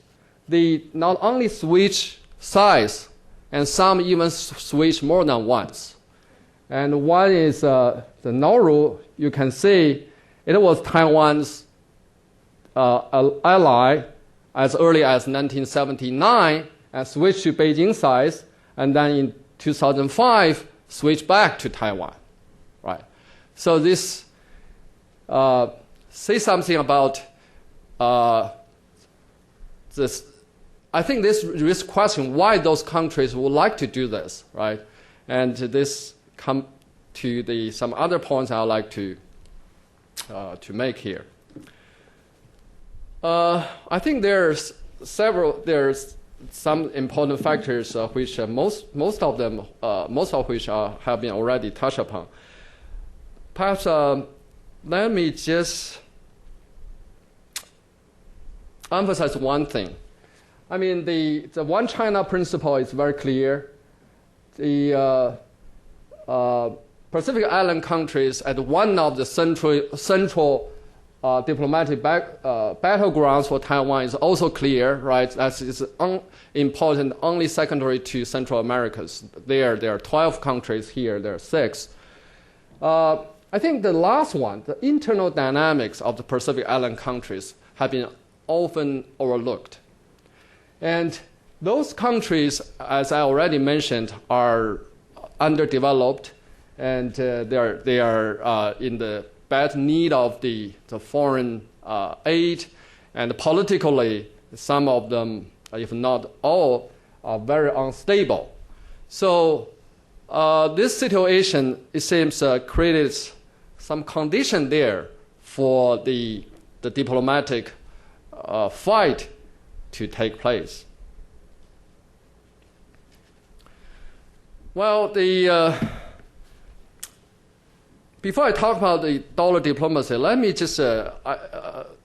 they not only switch sides, and some even switch more than once. And one is the Nauru. You can see it was Taiwan's ally as early as 1979 and switched to Beijing side, and then in 2005 switched back to Taiwan, right? So this say something about this. I think this question why those countries would like to do this, right? And this come to some other points I would like to make here. I think there's some important factors which most of which have been already touched upon. Perhaps let me just emphasize one thing. I mean, the One China principle is very clear. The Pacific Island countries at one of the central diplomatic battlegrounds for Taiwan is also clear, right? That is important, only secondary to Central Americas. There are 12 countries. Here there are 6. I think the last one, the internal dynamics of the Pacific Island countries, have been often overlooked. And those countries, as I already mentioned, are underdeveloped, and they are in the bad need of the foreign aid, and politically, some of them, if not all, are very unstable. So this situation, it seems, created some condition there for the diplomatic fight to take place. Well, before I talk about the dollar diplomacy, let me just talk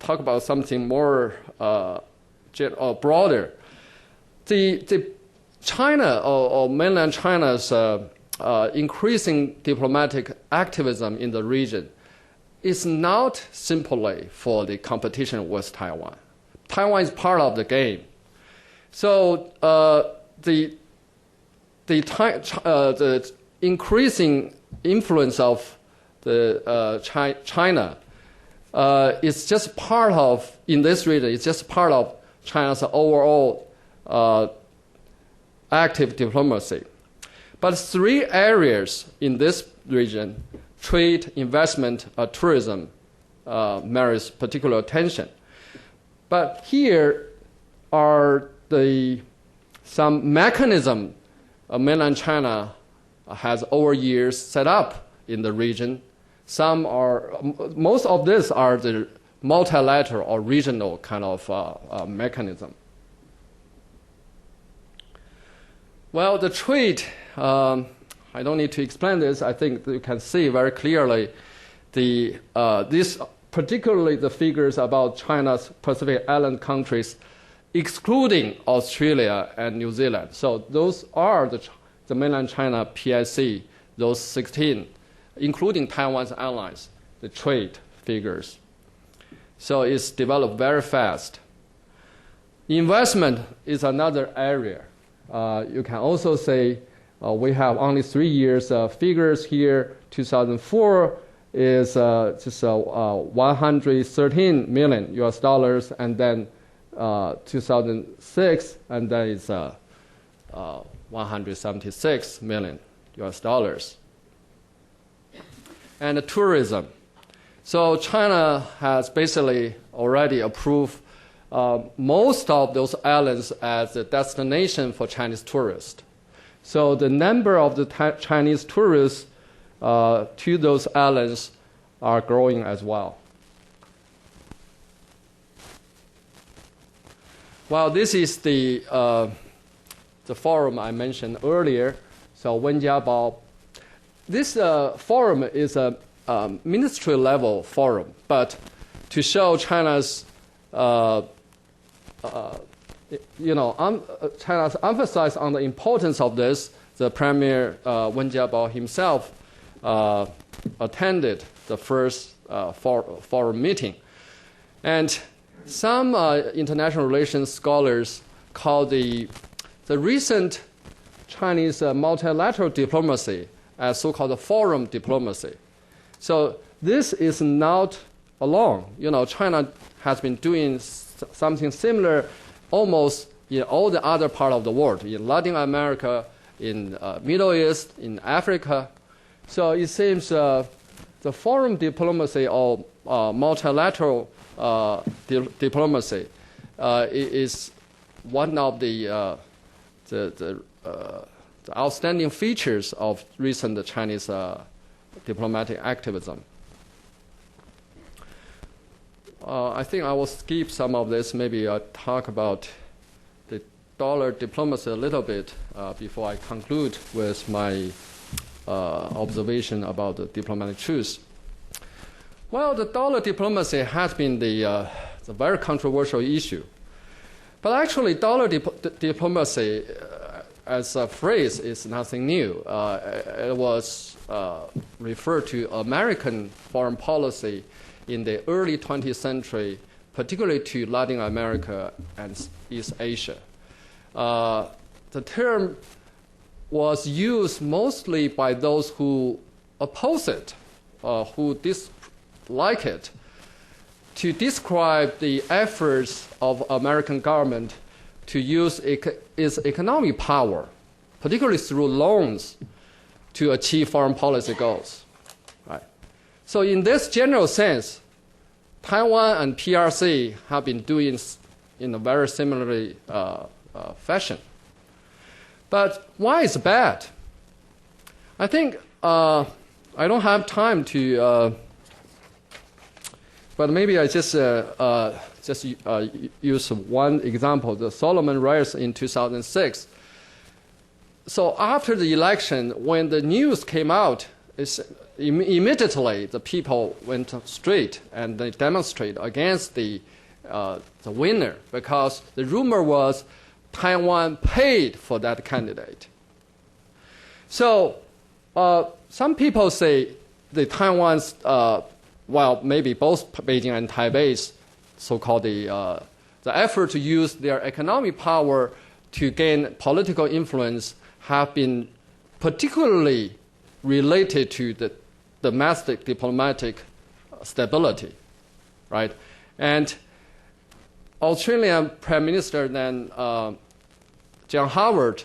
about something more broader. The China or mainland China's increasing diplomatic activism in the region is not simply for the competition with Taiwan. Taiwan is part of the game. So the increasing influence of the China it's just part of, in this region, it's just part of China's overall active diplomacy. But 3 areas in this region, trade, investment, tourism, merits particular attention. But here are some mechanism mainland China has over years set up in the region. Most of these are the multilateral or regional kind of mechanism. Well, the trade, I don't need to explain this. I think you can see very clearly particularly the figures about China's Pacific Island countries, excluding Australia and New Zealand. So those are the mainland China PIC, those 16, including Taiwan's allies, the trade figures. So it's developed very fast. Investment is another area. You can also say we have only 3 years figures here. 2004 is just $113 million US dollars, and then 2006, and then it's 176 million US dollars. And the tourism. So China has basically already approved most of those islands as a destination for Chinese tourists. So the number of the Chinese tourists to those islands are growing as well. Well, this is the forum I mentioned earlier. So Wenjiabao. This forum is a ministry level forum, but to show China's China's emphasis on the importance of this, the Premier Wenjiabao himself attended the first forum meeting. And some international relations scholars call the recent Chinese multilateral diplomacy as so-called forum diplomacy. So this is not alone. China has been doing something similar almost in all the other part of the world, in Latin America, in Middle East, in Africa. So it seems the forum diplomacy or multilateral diplomacy is one of the outstanding features of recent Chinese diplomatic activism. I think I will skip some of this. Maybe I'll talk about the dollar diplomacy a little bit before I conclude with my observation about the diplomatic truce. Well, the dollar diplomacy has been the very controversial issue. But actually, dollar diplomacy as a phrase is nothing new. It was referred to American foreign policy in the early 20th century, particularly to Latin America and East Asia. The term was used mostly by those who oppose it, who dislike it, to describe the efforts of American government to use its economic power, particularly through loans, to achieve foreign policy goals. Right? So in this general sense, Taiwan and PRC have been doing in a very similar fashion. But why is it bad? I think I don't have time to, but maybe I just use one example, the Solomon riots in 2006. So after the election, when the news came out, immediately the people went straight and they demonstrated against the winner, because the rumor was Taiwan paid for that candidate. So some people say the Taiwan's, maybe both Beijing and Taipei's so-called the effort to use their economic power to gain political influence have been particularly related to the domestic diplomatic stability. right? And Australian Prime Minister then, John Howard,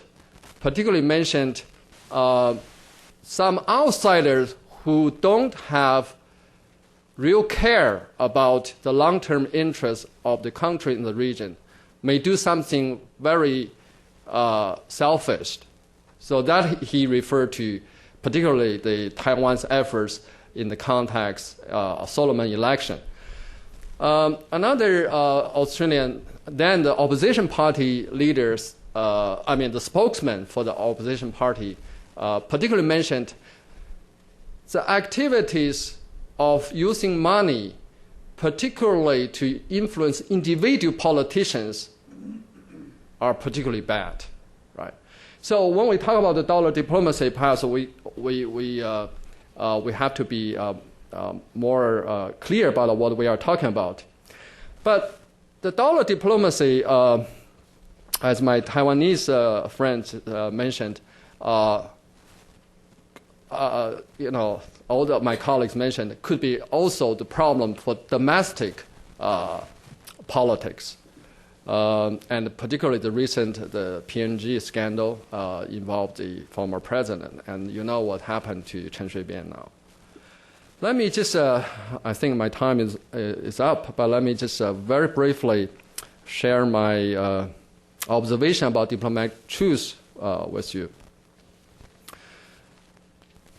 particularly mentioned some outsiders who don't have real care about the long-term interests of the country in the region may do something very selfish. So that he referred to particularly the Taiwan's efforts in the context of Solomon election. Another Australian, then the opposition party leaders, the spokesman for the opposition party, particularly mentioned the activities of using money, particularly to influence individual politicians, are particularly bad, right? So when we talk about the dollar diplomacy, perhaps we have to be more clear about what we are talking about. But the dollar diplomacy, as my Taiwanese friends mentioned, all of my colleagues mentioned, could be also the problem for domestic politics. And particularly the PNG scandal involved the former president. And you know what happened to Chen Shui-bian now. Let me just, I think my time is up, but let me just very briefly share my observation about diplomatic truce with you.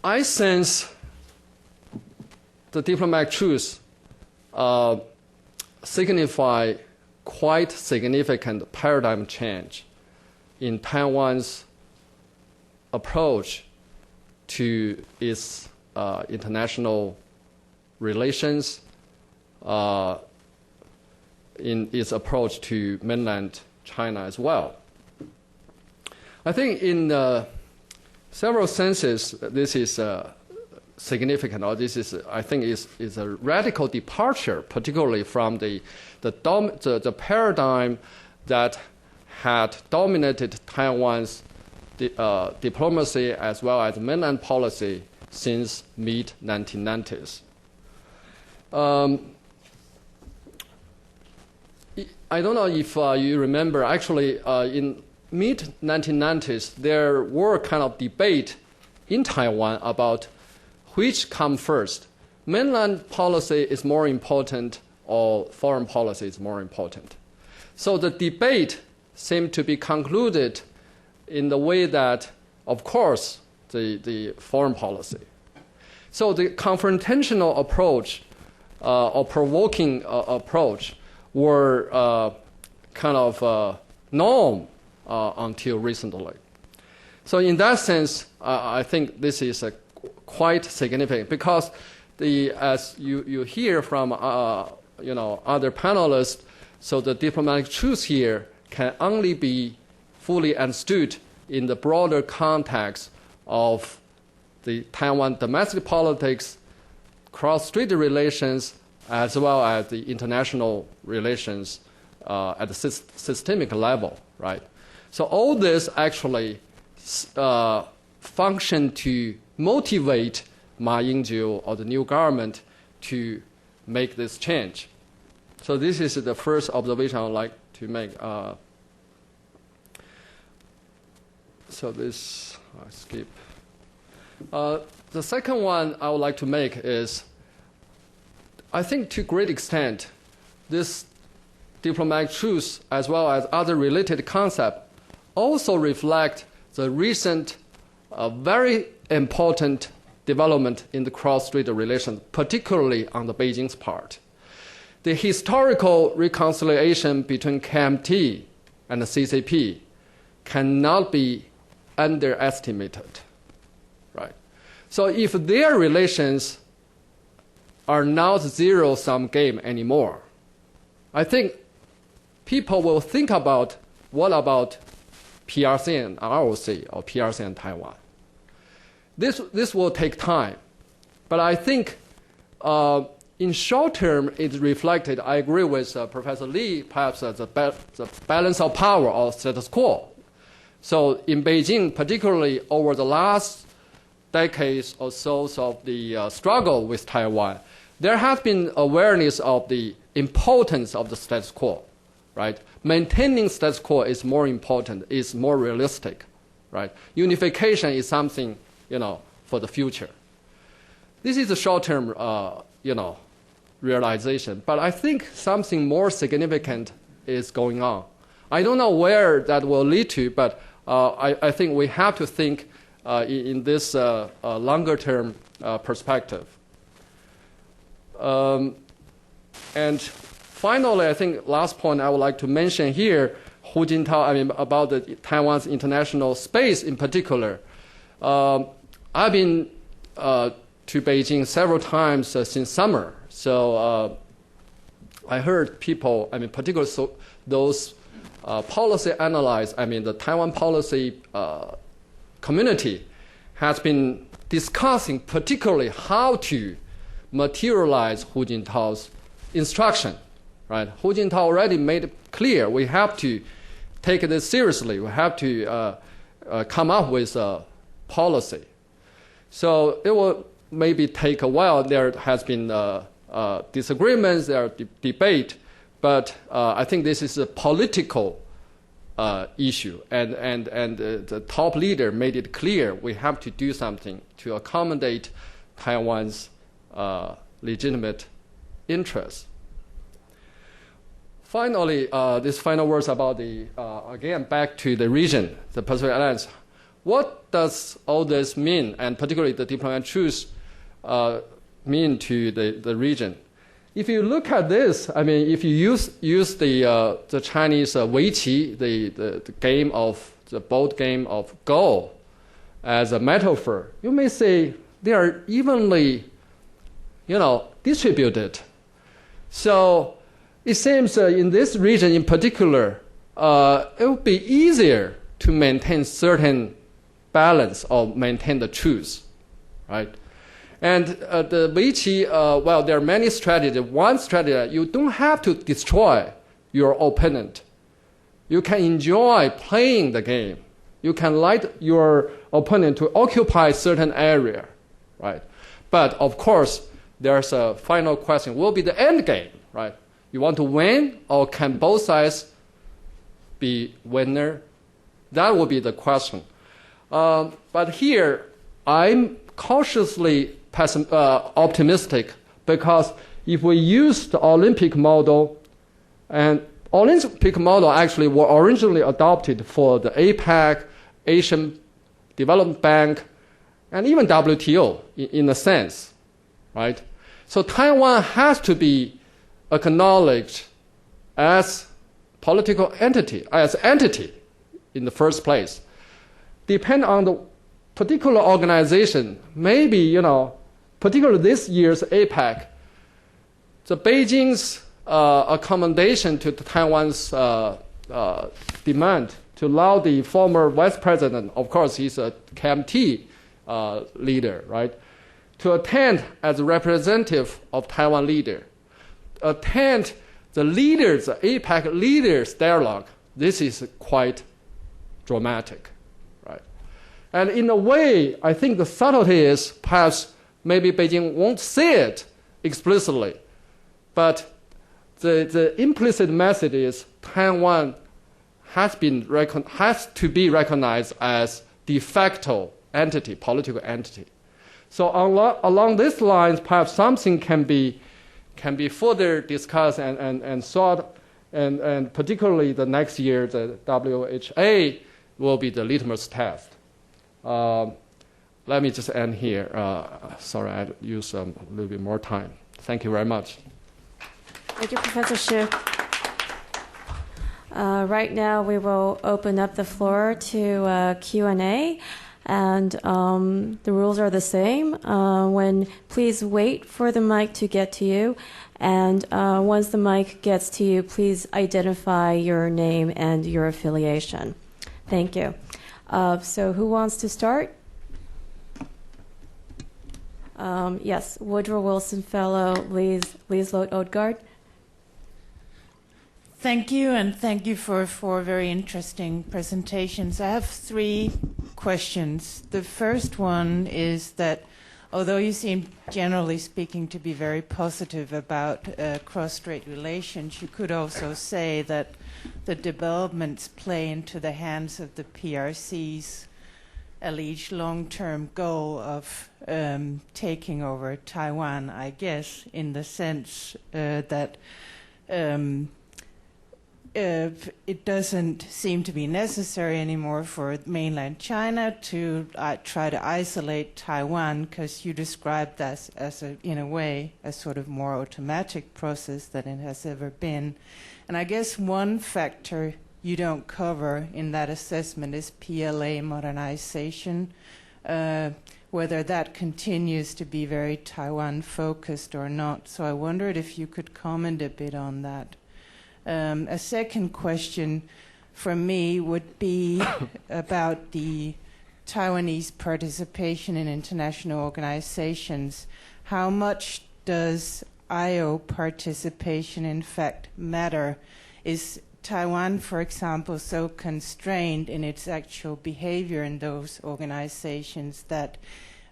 I sense the diplomatic truce signify quite significant paradigm change in Taiwan's approach to its international relations, in its approach to mainland China as well. I think in several senses, this is significant, or this is, I think, is a radical departure, particularly from the paradigm that had dominated Taiwan's diplomacy as well as mainland policy since mid-1990s. I don't know if you remember, actually, in mid-1990s, there were kind of debate in Taiwan about which comes first. Mainland policy is more important or foreign policy is more important. So the debate seemed to be concluded in the way that, of course, the foreign policy. So the confrontational approach or provoking approach were kind of norm until recently. So in that sense, I think this is quite significant because as you hear from other panelists, so the diplomatic truce here can only be fully understood in the broader context of the Taiwan domestic politics, cross-strait relations, as well as the international relations at the systemic level, right? So all this actually function to motivate Ma Ying-Jeou or the new government to make this change. So this is the first observation I would like to make. So this, I skip. The second one I would like to make is, I think to a great extent, this diplomatic truce as well as other related concepts also reflect the recent very important development in the cross-strait relations, particularly on the Beijing's part. The historical reconciliation between KMT and the CCP cannot be underestimated, right? So if their relations are not zero-sum game anymore, I think people will think about what about PRC and ROC, or PRC and Taiwan. This will take time, but I think in short term it's reflected. I agree with Professor Lee, perhaps the balance of power or status quo. So in Beijing, particularly over the last decades or so of the struggle with Taiwan, there has been awareness of the importance of the status quo, right? Maintaining status quo is more important, is more realistic, right? Unification is something, for the future. This is a short-term, realization. But I think something more significant is going on. I don't know where that will lead to, but I think we have to think in this longer-term perspective. And finally, I think last point I would like to mention here, Hu Jintao, about the Taiwan's international space in particular. I've been to Beijing several times since summer. So I heard people, particularly those policy analysts, the Taiwan policy community has been discussing particularly how to materialize Hu Jintao's instruction, right? Hu Jintao already made it clear we have to take this seriously. We have to come up with a policy. So it will maybe take a while. There has been disagreements, there are debate, but I think this is a political issue, and the top leader made it clear we have to do something to accommodate Taiwan's legitimate interests. Finally, these final words about the, again, back to the region, the Pacific Alliance. What does all this mean, and particularly the diplomatic truce, mean to the region? If you look at this, if you use the Chinese Weiqi, the game of the board game of Go, as a metaphor, you may say they are evenly, distributed. So it seems in this region in particular, it would be easier to maintain certain balance or maintain the truce, right? And the Weiqi, there are many strategies. One strategy, you don't have to destroy your opponent. You can enjoy playing the game. You can let your opponent to occupy certain area, right? But of course, there's a final question. Will be the end game, right? You want to win, or can both sides be winner? That will be the question. But here, I'm cautiously optimistic, because if we use the Olympic model, and Olympic model actually were originally adopted for the APEC, Asian Development Bank, and even WTO in a sense, right? So Taiwan has to be acknowledged as political entity, as entity in the first place. Depend on the particular organization, maybe, particularly this year's APEC, the Beijing's accommodation to Taiwan's demand to allow the former vice president, of course he's a KMT leader, right, to attend as a representative of Taiwan leader, attend the leaders, the APEC leaders' dialogue. This is quite dramatic, right? And in a way, I think the subtlety is perhaps maybe Beijing won't say it explicitly, but the implicit message is Taiwan has to be recognized as de facto entity, political entity. So along these lines, perhaps something can be further discussed and sought, and particularly the next year, the WHA will be the litmus test. Let me just end here. Sorry, I used a little bit more time. Thank you very much. Thank you, Professor Hsu. Right now, we will open up the floor to Q&A, and the rules are the same. Please wait for the mic to get to you, and once the mic gets to you, please identify your name and your affiliation. Thank you. So who wants to start? Yes, Woodrow Wilson Fellow, Lieslotte Odgaard. Thank you, and thank you for very interesting presentations. I have 3 questions. The first one is that although you seem, generally speaking, to be very positive about cross-strait relations, you could also say that the developments play into the hands of the PRC's alleged long-term goal of taking over Taiwan, I guess, in the sense that it doesn't seem to be necessary anymore for mainland China to try to isolate Taiwan, because you described that as in a way, a sort of more automatic process than it has ever been. And I guess one factor you don't cover in that assessment is PLA modernization, whether that continues to be very Taiwan-focused or not. So I wondered if you could comment a bit on that. A second question from me would be about the Taiwanese participation in international organizations. How much does IO participation in fact matter? Is Taiwan, for example, so constrained in its actual behavior in those organizations that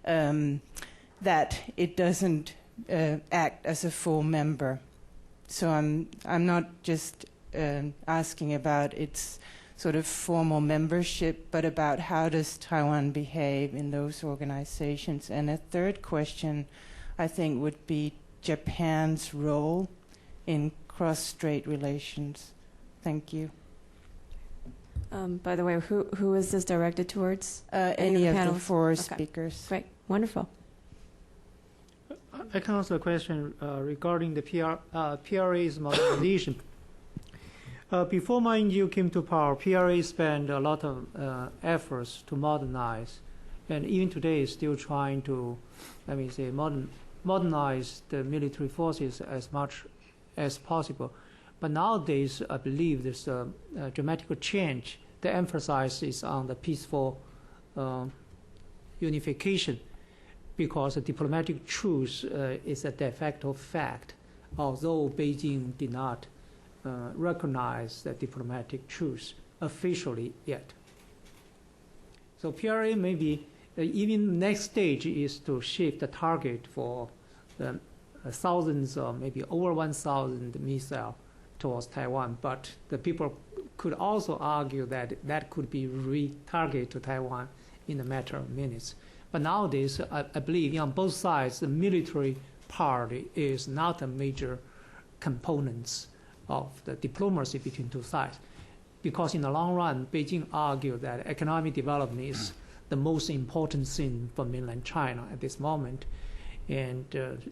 that it doesn't act as a full member? So I'm not just asking about its sort of formal membership, but about how does Taiwan behave in those organizations. And a third question, I think, would be Japan's role in cross-strait relations. Thank you. By the way, who is this directed towards? Any of the panelists? four Okay. speakers. Great, wonderful. I can answer the question regarding the PRA's modernization. Before Ma Ying-Jeou came to power, PRA spent a lot of efforts to modernize, and even today is still trying to, let me say, modernize the military forces as much as possible. But nowadays, I believe there's a dramatic change. The emphasis is on the peaceful unification, because a diplomatic truce is a de facto fact, although Beijing did not recognize the diplomatic truce officially yet. So PRA maybe even next stage is to shift the target for thousands or maybe over 1,000 missiles towards Taiwan, but the people could also argue that that could be retargeted to Taiwan in a matter of minutes. But nowadays, I believe on both sides, the military part is not a major component of the diplomacy between two sides, because in the long run, Beijing argued that economic development is the most important thing for mainland China at this moment, and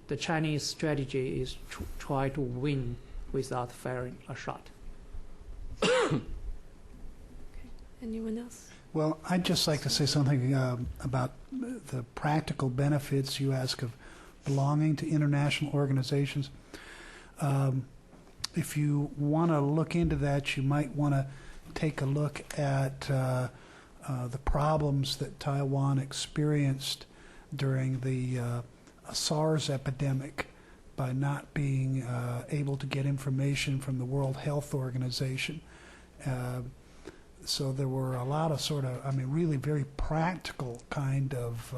the Chinese strategy is to try to win without firing a shot. Anyone else? Well, I'd just like to say something about the practical benefits you ask of belonging to international organizations. If you want to look into that, you might want to take a look at the problems that Taiwan experienced during the SARS epidemic by not being able to get information from the World Health Organization. So there were a lot of sort of, really very practical kind of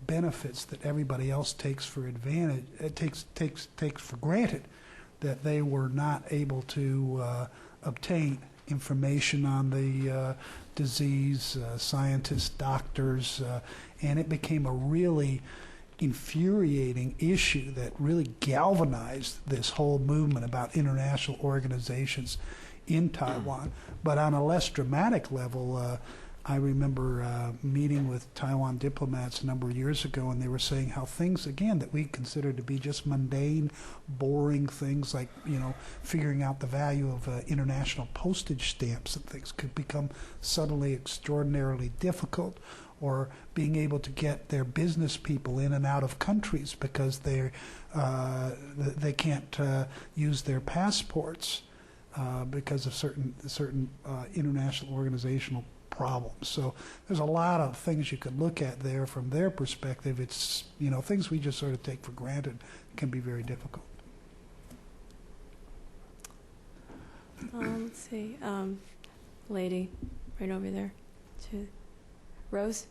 benefits that everybody else takes for advantage. It takes for granted that they were not able to obtain information on the disease, scientists, doctors, and it became a really infuriating issue that really galvanized this whole movement about international organizations in Taiwan. But on a less dramatic level, I remember meeting with Taiwan diplomats a number of years ago, and they were saying how things, again, that we consider to be just mundane, boring things like, figuring out the value of international postage stamps and things could become suddenly extraordinarily difficult, or being able to get their business people in and out of countries because they can't use their passports because of certain international organizational problems. So there's a lot of things you could look at there from their perspective. It's, things we just sort of take for granted can be very difficult. Let's see. Lady right over there. Rose?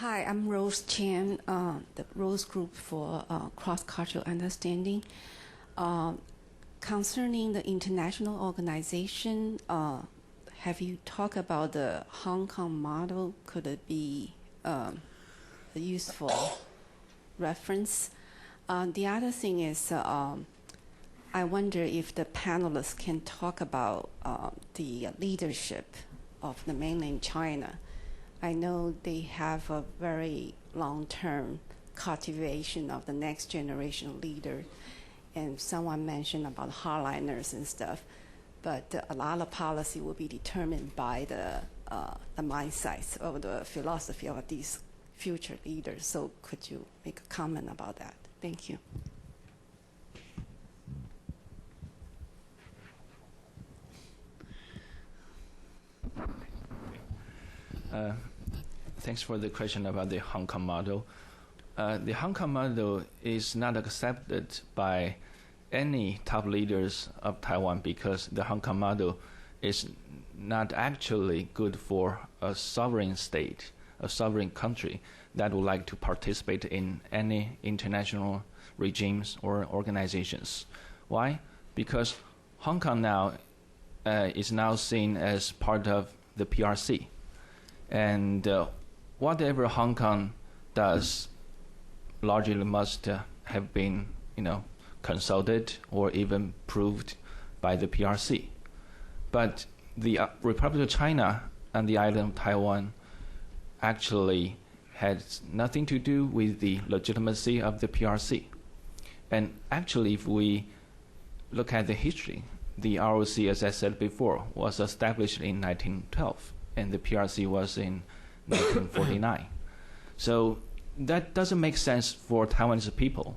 Hi, I'm Rose Chan, the Rose Group for Cross-Cultural Understanding. Concerning the international organization, have you talked about the Hong Kong model? Could it be a useful reference? The other thing is, I wonder if the panelists can talk about the leadership of the mainland China. I know they have a very long-term cultivation of the next generation leader, and someone mentioned about hardliners and stuff, but a lot of policy will be determined by the mindset or the philosophy of these future leaders. So could you make a comment about that? Thank you. Thanks for the question about the Hong Kong model. The Hong Kong model is not accepted by any top leaders of Taiwan because the Hong Kong model is not actually good for a sovereign state, a sovereign country that would like to participate in any international regimes or organizations. Why? Because Hong Kong now is now seen as part of the PRC. And whatever Hong Kong does largely must have been, consulted or even proved by the PRC. But the Republic of China and the island of Taiwan actually had nothing to do with the legitimacy of the PRC. And actually, if we look at the history, the ROC, as I said before, was established in 1912, and the PRC was in 1949. So that doesn't make sense for Taiwanese people.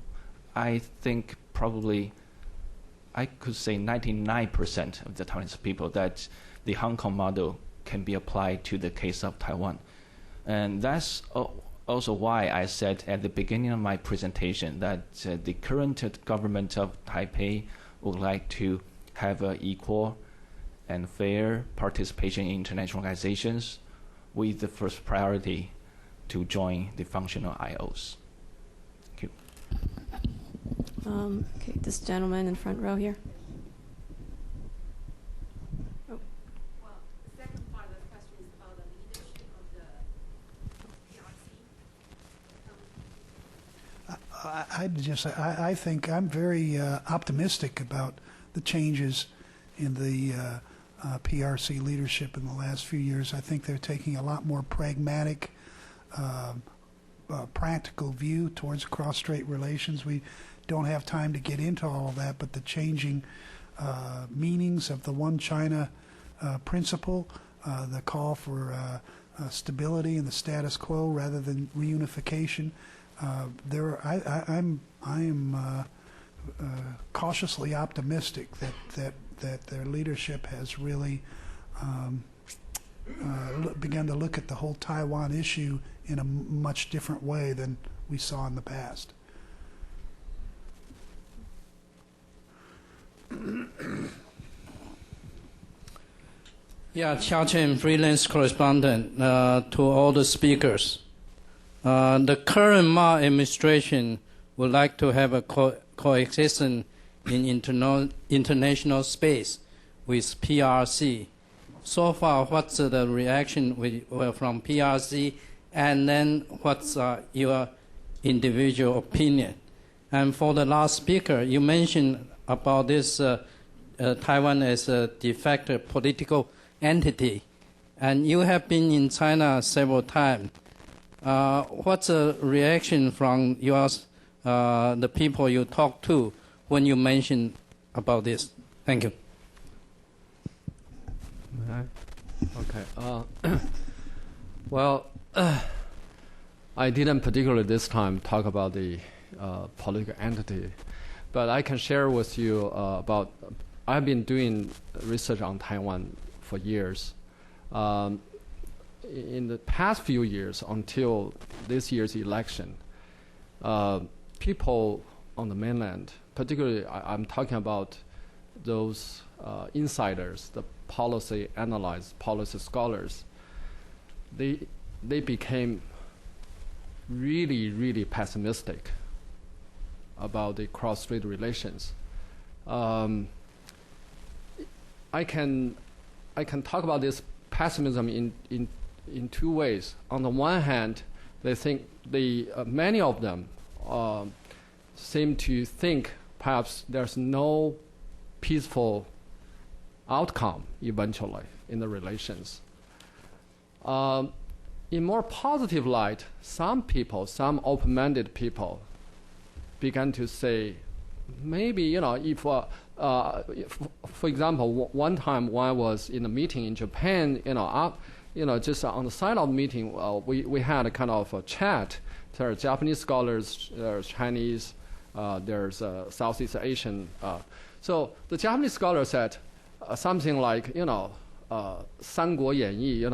I think probably I could say 99% of the Taiwanese people that the Hong Kong model can be applied to the case of Taiwan. And that's also why I said at the beginning of my presentation that the current government of Taipei would like to have an equal and fair participation in international organizations with the first priority to join the functional IOs. Thank you. Okay, this gentleman in front row here. Well, the second part of the question is about the leadership of the PRC. I think I'm very optimistic about the changes in the PRC leadership in the last few years. I think they're taking a lot more pragmatic, practical view towards cross-strait relations. We don't have time to get into all of that, but the changing meanings of the One China principle, the call for stability in the status quo rather than reunification. I am cautiously optimistic that their leadership has really begun to look at the whole Taiwan issue in a much different way than we saw in the past. Yeah, Chia Chen, freelance correspondent, to all the speakers. The current Ma administration would like to have a coexistence in international space with PRC. So far, what's the reaction from PRC, and then what's your individual opinion? And for the last speaker, you mentioned about this Taiwan as a de facto political entity, and you have been in China several times. What's the reaction from yours, the people you talk to, when you mention about this? Thank you. Okay. Well, I didn't particularly this time talk about the political entity, but I can share with you about. I've been doing research on Taiwan for years. In the past few years, until this year's election, people on the mainland, particularly I'm talking about those insiders, the policy analysts, policy scholars, they became really, really pessimistic about the cross-strait relations. I can talk about this pessimism in two ways. On the one hand, they think many of them seem to think perhaps there's no peaceful outcome eventually in the relations. In more positive light, some people, some open-minded people, began to say, maybe, if, for example, one time when I was in a meeting in Japan, just on the side of the meeting, we had a kind of a chat. There are Japanese scholars, there's Chinese, there's Southeast Asian. So the Japanese scholar said something like, 三国演义,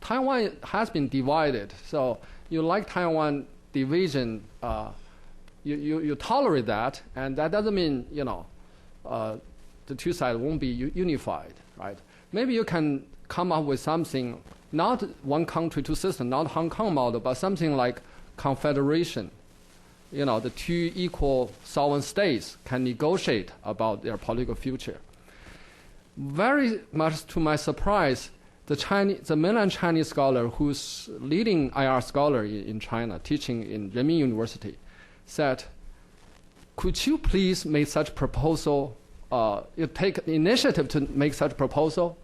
Taiwan has been divided. So you like Taiwan division, you tolerate that, and that doesn't mean, the two sides won't be unified, right? Maybe you can come up with something, not one country, two systems, not Hong Kong model, but something like confederation. The two equal sovereign states can negotiate about their political future. Very much to my surprise, the mainland Chinese scholar who's leading IR scholar in China, teaching in Renmin University, said, could you please make such proposal, you take initiative to make such proposal?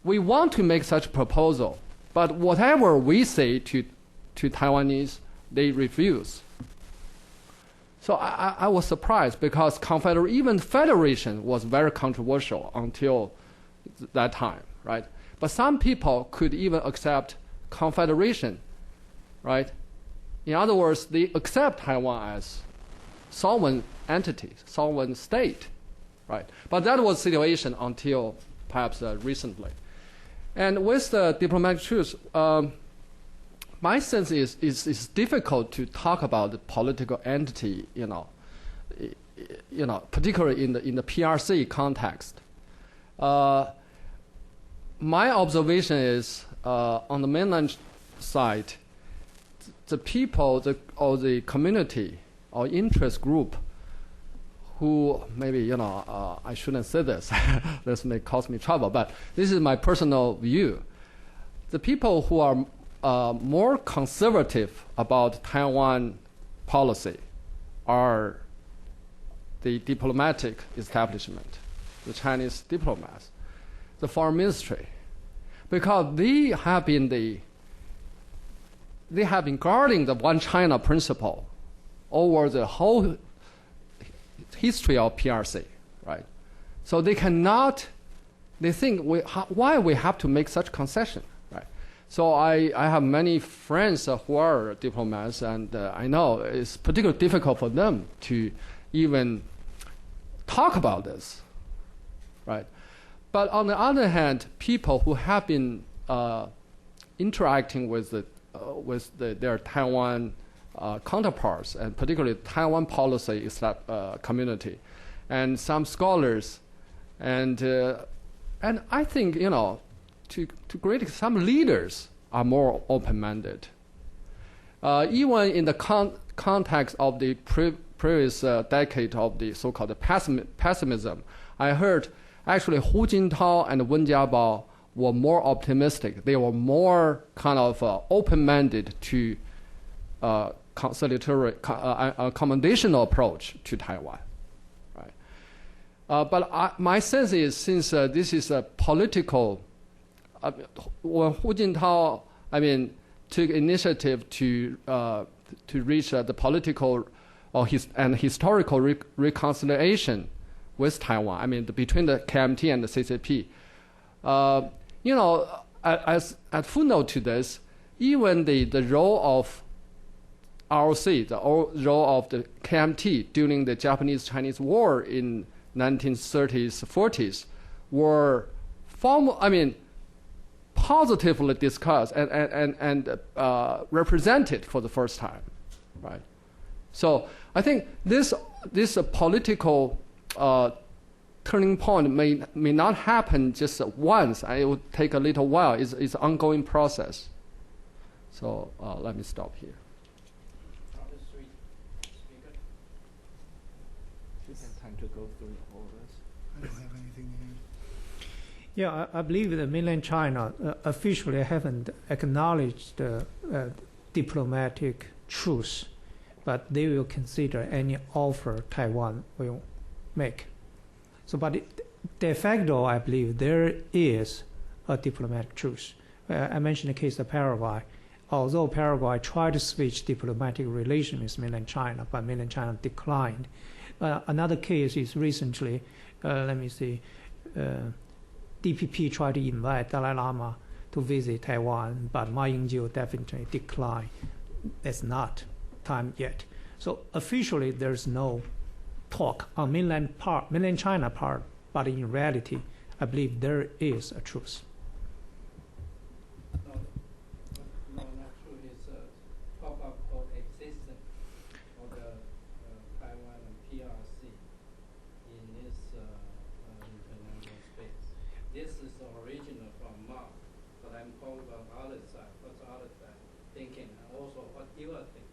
We want to make such proposal, but whatever we say to Taiwanese, they refuse. So I was surprised because even federation was very controversial until that time, right? But some people could even accept confederation, right? In other words, they accept Taiwan as sovereign entity, sovereign state, right? But that was the situation until perhaps recently. And with the diplomatic truce, my sense is it's difficult to talk about the political entity, particularly in the PRC context. My observation is on the mainland side, the people or the community or interest group who maybe, I shouldn't say this, this may cause me trouble, but this is my personal view. The people who are more conservative about Taiwan policy are the diplomatic establishment, the Chinese diplomats, the foreign ministry, because they have been guarding the one China principle over the whole history of PRC, right? So they think why we have to make such concession, right? So I have many friends who are diplomats, and I know it's particularly difficult for them to even talk about this, right? But on the other hand, people who have been interacting with their Taiwan counterparts, and particularly Taiwan policy community, and some scholars, and I think to great some leaders are more open-minded. Even in the context of the previous decade of the so-called pessimism, I heard actually Hu Jintao and Wen Jiabao were more optimistic. They were more kind of open-minded to conciliatory, accommodational approach to Taiwan, right? But my sense is, since this is a political, when Hu Jintao, took initiative to reach the political and historical reconciliation with Taiwan, between the KMT and the CCP, as footnote to this, even the role of ROC, the role of the KMT during the Japanese-Chinese War in 1930s, 40s, were positively discussed and represented for the first time, right? So I think this political turning point may not happen just once. It will take a little while. It's an ongoing process. So let me stop here. Time to go through all this. I don't have anything to add. Yeah, I believe that mainland China officially haven't acknowledged diplomatic truce, but they will consider any offer Taiwan will make. So, but de facto, I believe there is a diplomatic truce. I mentioned the case of Paraguay. Although Paraguay tried to switch diplomatic relations with mainland China, but mainland China declined. Another case is recently, DPP tried to invite Dalai Lama to visit Taiwan, but Ma Ying-Jeou definitely declined. It's not time yet. So officially, there's no talk on mainland China part, but in reality, I believe there is a truce. No, not true. It's talk of coexistence of the Taiwan and PRC in this international space. This is original from Ma, but I'm talking about the other side. What's the other side thinking, and also what you are thinking?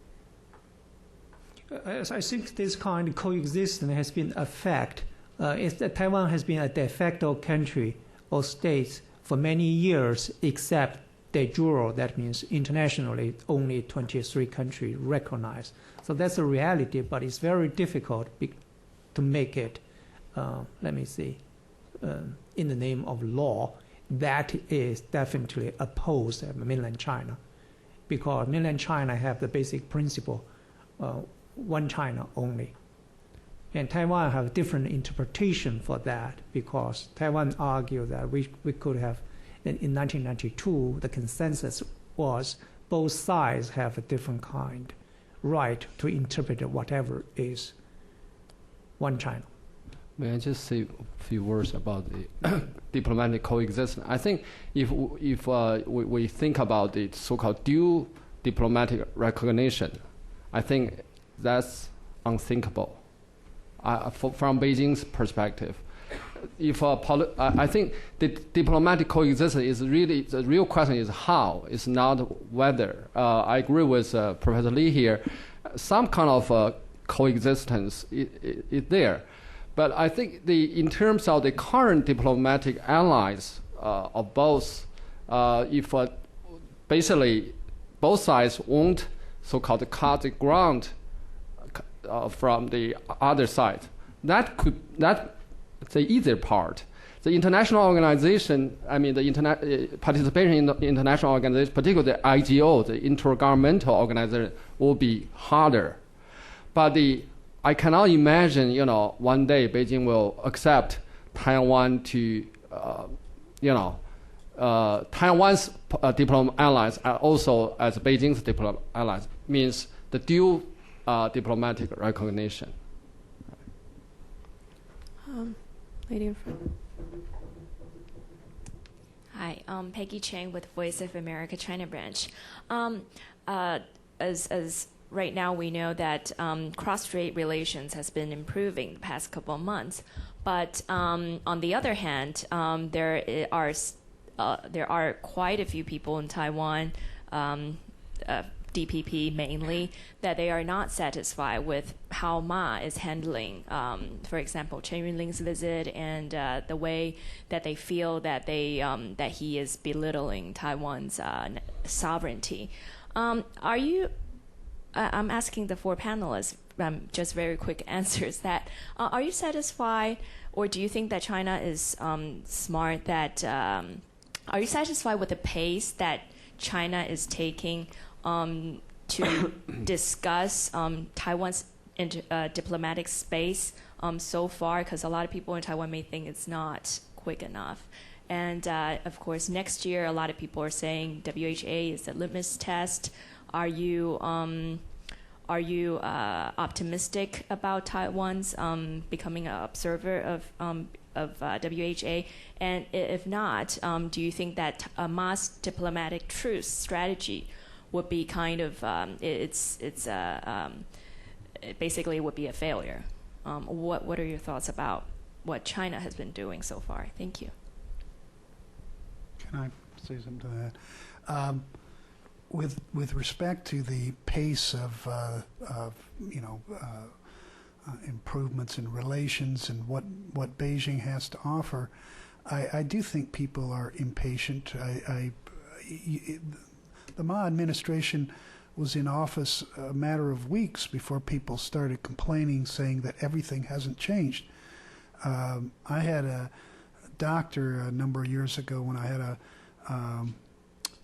I think this kind of coexistence has been a fact. Taiwan has been a de facto country or state for many years, except de jure, that means internationally only 23 countries recognize. So that's a reality, but it's very difficult to make it, in the name of law. That is definitely opposed to mainland China, because mainland China have the basic principle, one China only. And Taiwan have a different interpretation for that, because Taiwan argued that we could have, in 1992, the consensus was both sides have a different kind right to interpret whatever is one China. May I just say a few words about the diplomatic coexistence? I think if we think about the so-called dual diplomatic recognition, I think that's unthinkable. From Beijing's perspective, I think the diplomatic coexistence is really, the real question is how, it's not whether. I agree with Professor Lee here. Some kind of coexistence is there. But I think in terms of the current diplomatic allies of both, if basically both sides won't so-called cut the ground from the other side, that's the easier part. The international organization, the participation in the international organization, particularly the IGO, the intergovernmental organization, will be harder. But I cannot imagine, one day Beijing will accept Taiwan to, Taiwan's diplomatic allies are also as Beijing's diplomatic allies, means the dual diplomatic recognition. Lady in front. Hi, Peggy Chang with Voice of America China branch. As right now we know that cross-strait relations has been improving the past couple of months, but on the other hand, there are quite a few people in Taiwan, DPP mainly, that they are not satisfied with how Ma is handling, for example, Chen Yunling's visit and the way that they feel that that he is belittling Taiwan's sovereignty. I'm asking the four panelists just very quick answers. That are you satisfied, or do you think that China is smart? That are you satisfied with the pace that China is taking to discuss Taiwan's diplomatic space so far? Because a lot of people in Taiwan may think it's not quick enough. And of course, next year, a lot of people are saying WHA is the litmus test. Are you optimistic about Taiwan's becoming an observer of WHA? And if not, do you think that a mass diplomatic truce strategy would be kind of basically would be a failure? What are your thoughts about what China has been doing so far? Thank you. Can I say something to that? with respect to the pace of improvements in relations and what Beijing has to offer, I do think people are impatient. The Ma administration was in office a matter of weeks before people started complaining, saying that everything hasn't changed. I had a doctor a number of years ago when I had a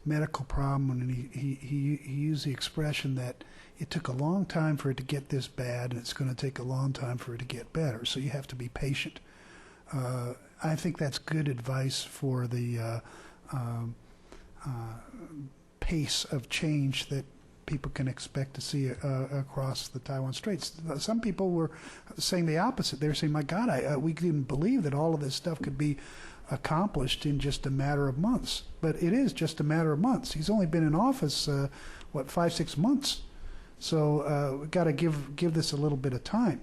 medical problem, and he used the expression that it took a long time for it to get this bad, and it's going to take a long time for it to get better. So you have to be patient. I think that's good advice for the pace of change that people can expect to see across the Taiwan Straits. Some people were saying the opposite. They were saying, my God, we didn't believe that all of this stuff could be accomplished in just a matter of months. But it is just a matter of months. He's only been in office, 5-6 months. So we've got to give this a little bit of time.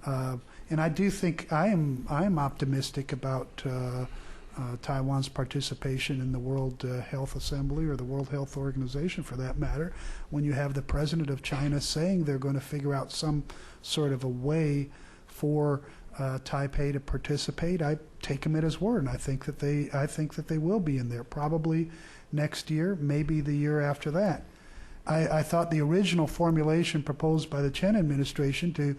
And I do think I am optimistic about Taiwan's participation in the World Health Assembly, or the World Health Organization for that matter, when you have the president of China saying they're going to figure out some sort of a way for Taipei to participate. I take him at his word, and I think that they will be in there probably next year, maybe the year after that. I thought the original formulation proposed by the Chen administration to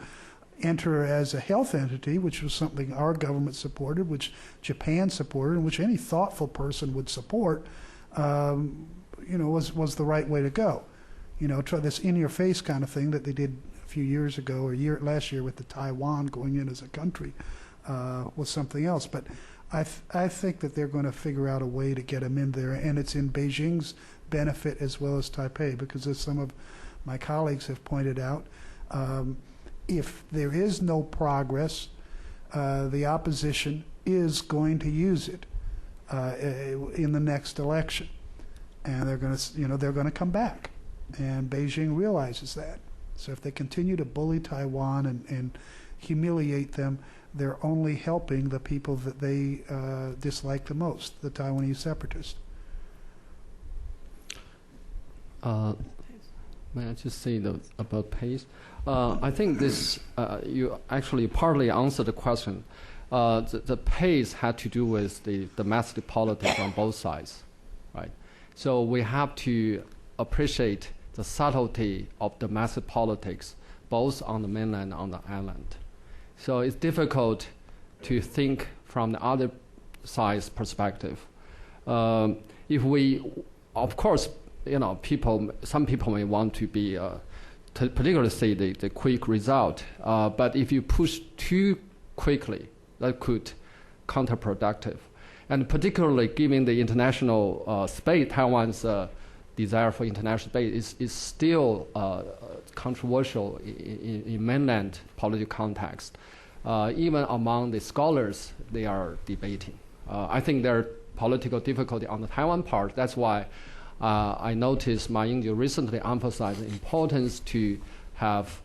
enter as a health entity, which was something our government supported, which Japan supported, and which any thoughtful person would support, was the right way to go. Try this in-your-face kind of thing that they did a few years ago, or last year with the Taiwan going in as a country, was something else. But I think that they're going to figure out a way to get them in there, and it's in Beijing's benefit as well as Taipei, because as some of my colleagues have pointed out, if there is no progress, the opposition is going to use it in the next election, and they're going to come back, and Beijing realizes that. So if they continue to bully Taiwan and humiliate them, they're only helping the people that they dislike the most, the Taiwanese separatists. May I just say about pace? I think this, you actually partly answered the question. The pace had to do with the domestic politics on both sides, right? So we have to appreciate the subtlety of domestic politics, both on the mainland and on the island. So it's difficult to think from the other side's perspective. If we, of course, some people may want to be, particularly say the quick result. But if you push too quickly, that could counterproductive. And particularly given the international space, Taiwan's desire for international space is still controversial in mainland political context. Even among the scholars, they are debating. I think there are political difficulty on the Taiwan part. That's why I noticed Ma Ying-Jeou recently emphasized the importance to have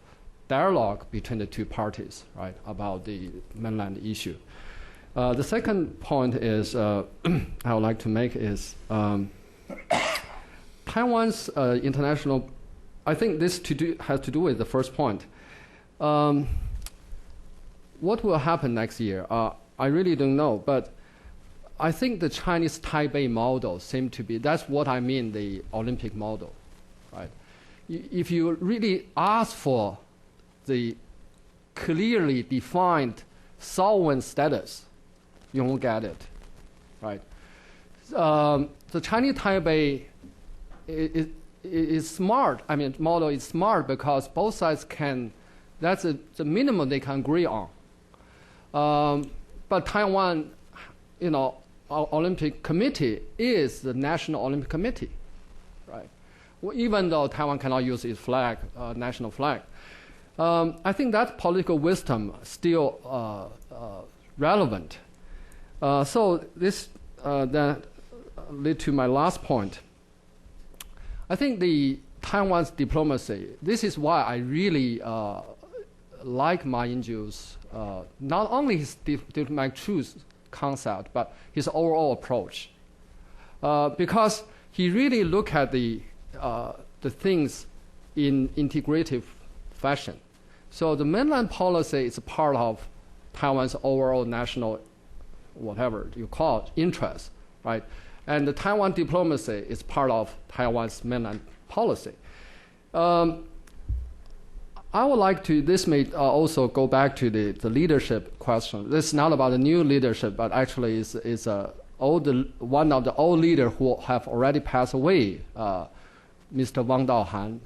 dialogue between the two parties, right, about the mainland issue. The second point is I would like to make is Taiwan's international. I think this has to do with the first point. What will happen next year? I really don't know, but I think the Chinese Taipei model seems to be, that's what I mean, the Olympic model, right? If you really ask for the clearly defined sovereign status, you won't get it, right? The Chinese Taipei is smart. I mean, model is smart because both sides can, that's the minimum they can agree on. But Taiwan, our Olympic Committee is the National Olympic Committee, right? Well, even though Taiwan cannot use its flag, national flag. I think that political wisdom still relevant. So this then lead to my last point. I think the Taiwan's diplomacy, this is why I really like Ma Ying-Jeou's, not only his diplomatic truce concept, but his overall approach. Because he really looked at the the things in integrative fashion. So the mainland policy is a part of Taiwan's overall national, whatever you call it, interest, right? And the Taiwan diplomacy is part of Taiwan's mainland policy. I would like to, this may also go back to the leadership question. This is not about the new leadership, but actually is one of the old leaders who have already passed away, Mr. Wang Daohan,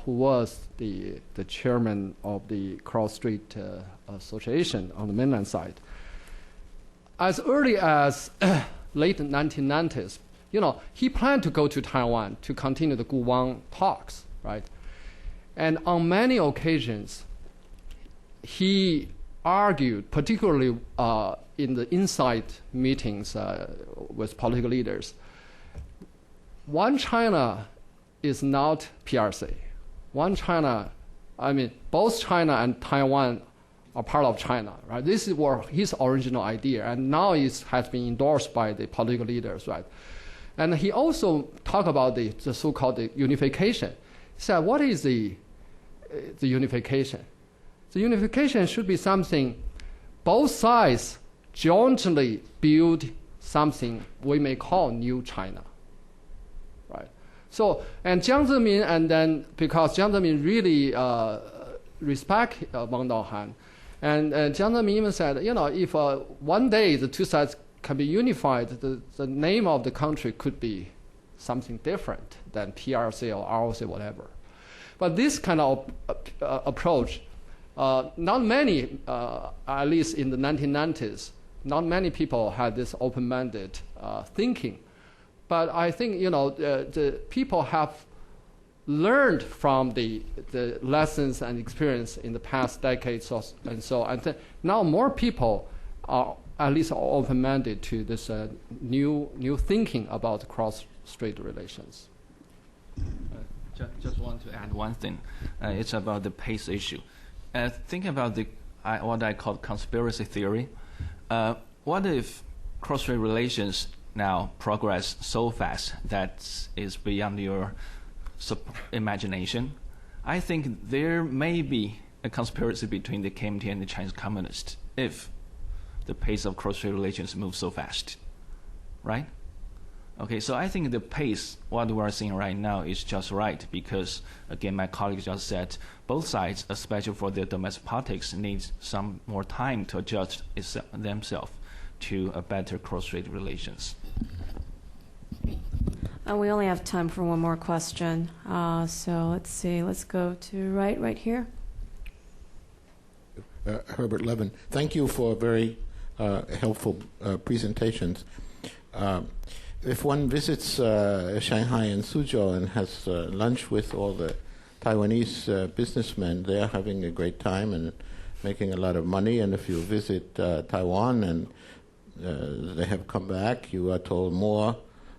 who was the chairman of the Cross Strait Association on the mainland side. As early as late 1990s, he planned to go to Taiwan to continue the Guwang talks, right? And on many occasions, he argued, particularly in the inside meetings with political leaders, one China is not PRC. One China, both China and Taiwan are part of China, right? This is his original idea, and now it has been endorsed by the political leaders, right? And he also talked about the so-called unification. He said, what is the unification? The unification should be something both sides jointly build something we may call New China, right? So, and Jiang Zemin, and then because Jiang Zemin really respect Wang Daohan, and Jiang Zemin even said, if one day the two sides can be unified, the name of the country could be something different than PRC or ROC, whatever. But this kind of approach, not many, at least in the 1990s, not many people had this open-minded thinking. But I think, the people have learned from the lessons and experience in the past decades and so on. Now more people are at least open-minded to this new thinking about cross-strait relations. Just want to add one thing. It's about the pace issue. Think about what I call conspiracy theory. What if cross-strait relations now progress so fast that is beyond your imagination? I think there may be a conspiracy between the KMT and the Chinese Communists if the pace of cross-strait relations moves so fast, right? Okay, so I think the pace, what we are seeing right now, is just right because, again, my colleague just said, both sides, especially for their domestic politics, need some more time to adjust themselves to a better cross-strait relations. We only have time for one more question. So let's see. Let's go to right here. Herbert Levin. Thank you for very helpful presentations. If one visits Shanghai and Suzhou and has lunch with all the Taiwanese businessmen, they're having a great time and making a lot of money. And if you visit Taiwan and they have come back, you are told more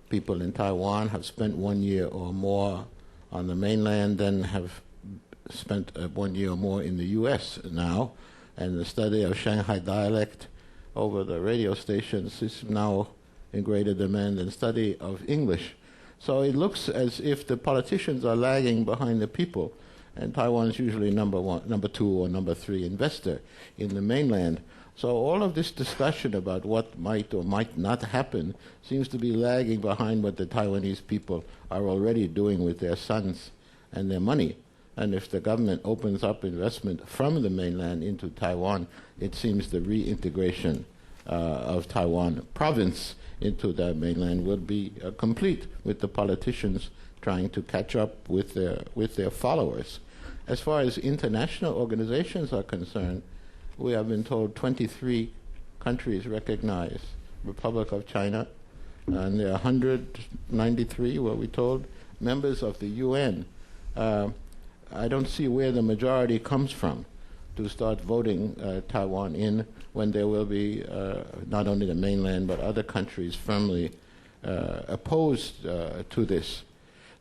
people in Taiwan have spent 1 year or more on the mainland than have spent 1 year or more in the U.S. now. And the study of Shanghai dialect over the radio stations is now in greater demand than study of English. So it looks as if the politicians are lagging behind the people, and Taiwan is usually number two, or number three investor in the mainland. So all of this discussion about what might or might not happen seems to be lagging behind what the Taiwanese people are already doing with their sons and their money. And if the government opens up investment from the mainland into Taiwan, it seems the reintegration of Taiwan province into the mainland will be complete, with the politicians trying to catch up with their followers. As far as international organizations are concerned, we have been told 23 countries recognize Republic of China, and there are 193, were we told, members of the UN. I don't see where the majority comes from to start voting Taiwan in, when there will be not only the mainland but other countries firmly opposed to this.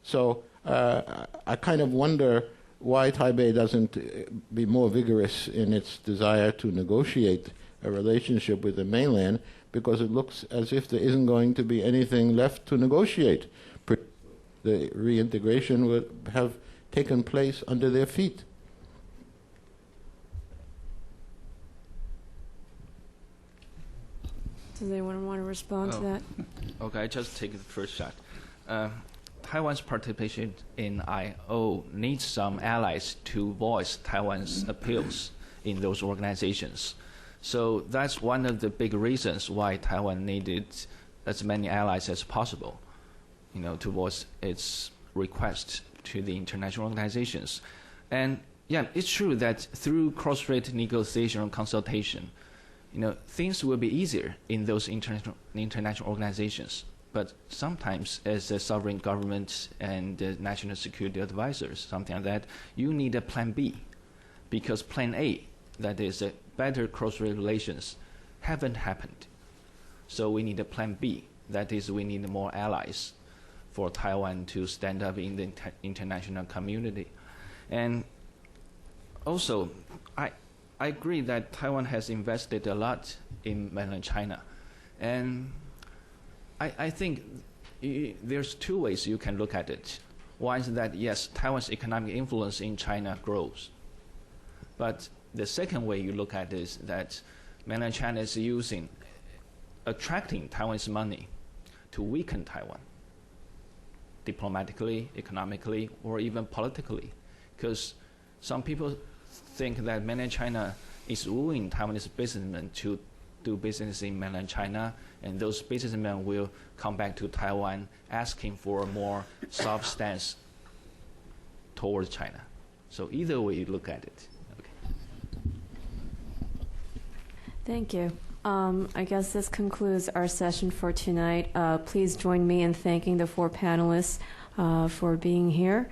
So I kind of wonder why Taipei doesn't be more vigorous in its desire to negotiate a relationship with the mainland, because it looks as if there isn't going to be anything left to negotiate. the reintegration would have taken place under their feet. Does anyone want to respond to that? Okay, I just take the first shot. Taiwan's participation in IO needs some allies to voice Taiwan's appeals in those organizations. So that's one of the big reasons why Taiwan needed as many allies as possible, to voice its request to the international organizations. And yeah, it's true that through cross-strait negotiation and consultation, things will be easier in those international organizations. But sometimes, as a sovereign government and national security advisors, something like that, you need a plan B, because plan A, that is better cross-strait relations, haven't happened. So we need a plan B, that is we need more allies for Taiwan to stand up in the international community. And also, I agree that Taiwan has invested a lot in mainland China. And I think there's two ways you can look at it. One is that, yes, Taiwan's economic influence in China grows. But the second way you look at it is that mainland China is attracting Taiwan's money to weaken Taiwan, diplomatically, economically, or even politically. Because some people think that mainland China is wooing Taiwanese businessmen to do business in mainland China, and those businessmen will come back to Taiwan asking for a more soft stance towards China. So either way you look at it. Okay. Thank you. I guess this concludes our session for tonight. Please join me in thanking the 4 panelists for being here.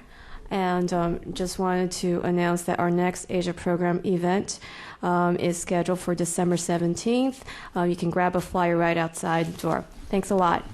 And just wanted to announce that our next Asia Program event is scheduled for December 17th. You can grab a flyer right outside the door. Thanks a lot.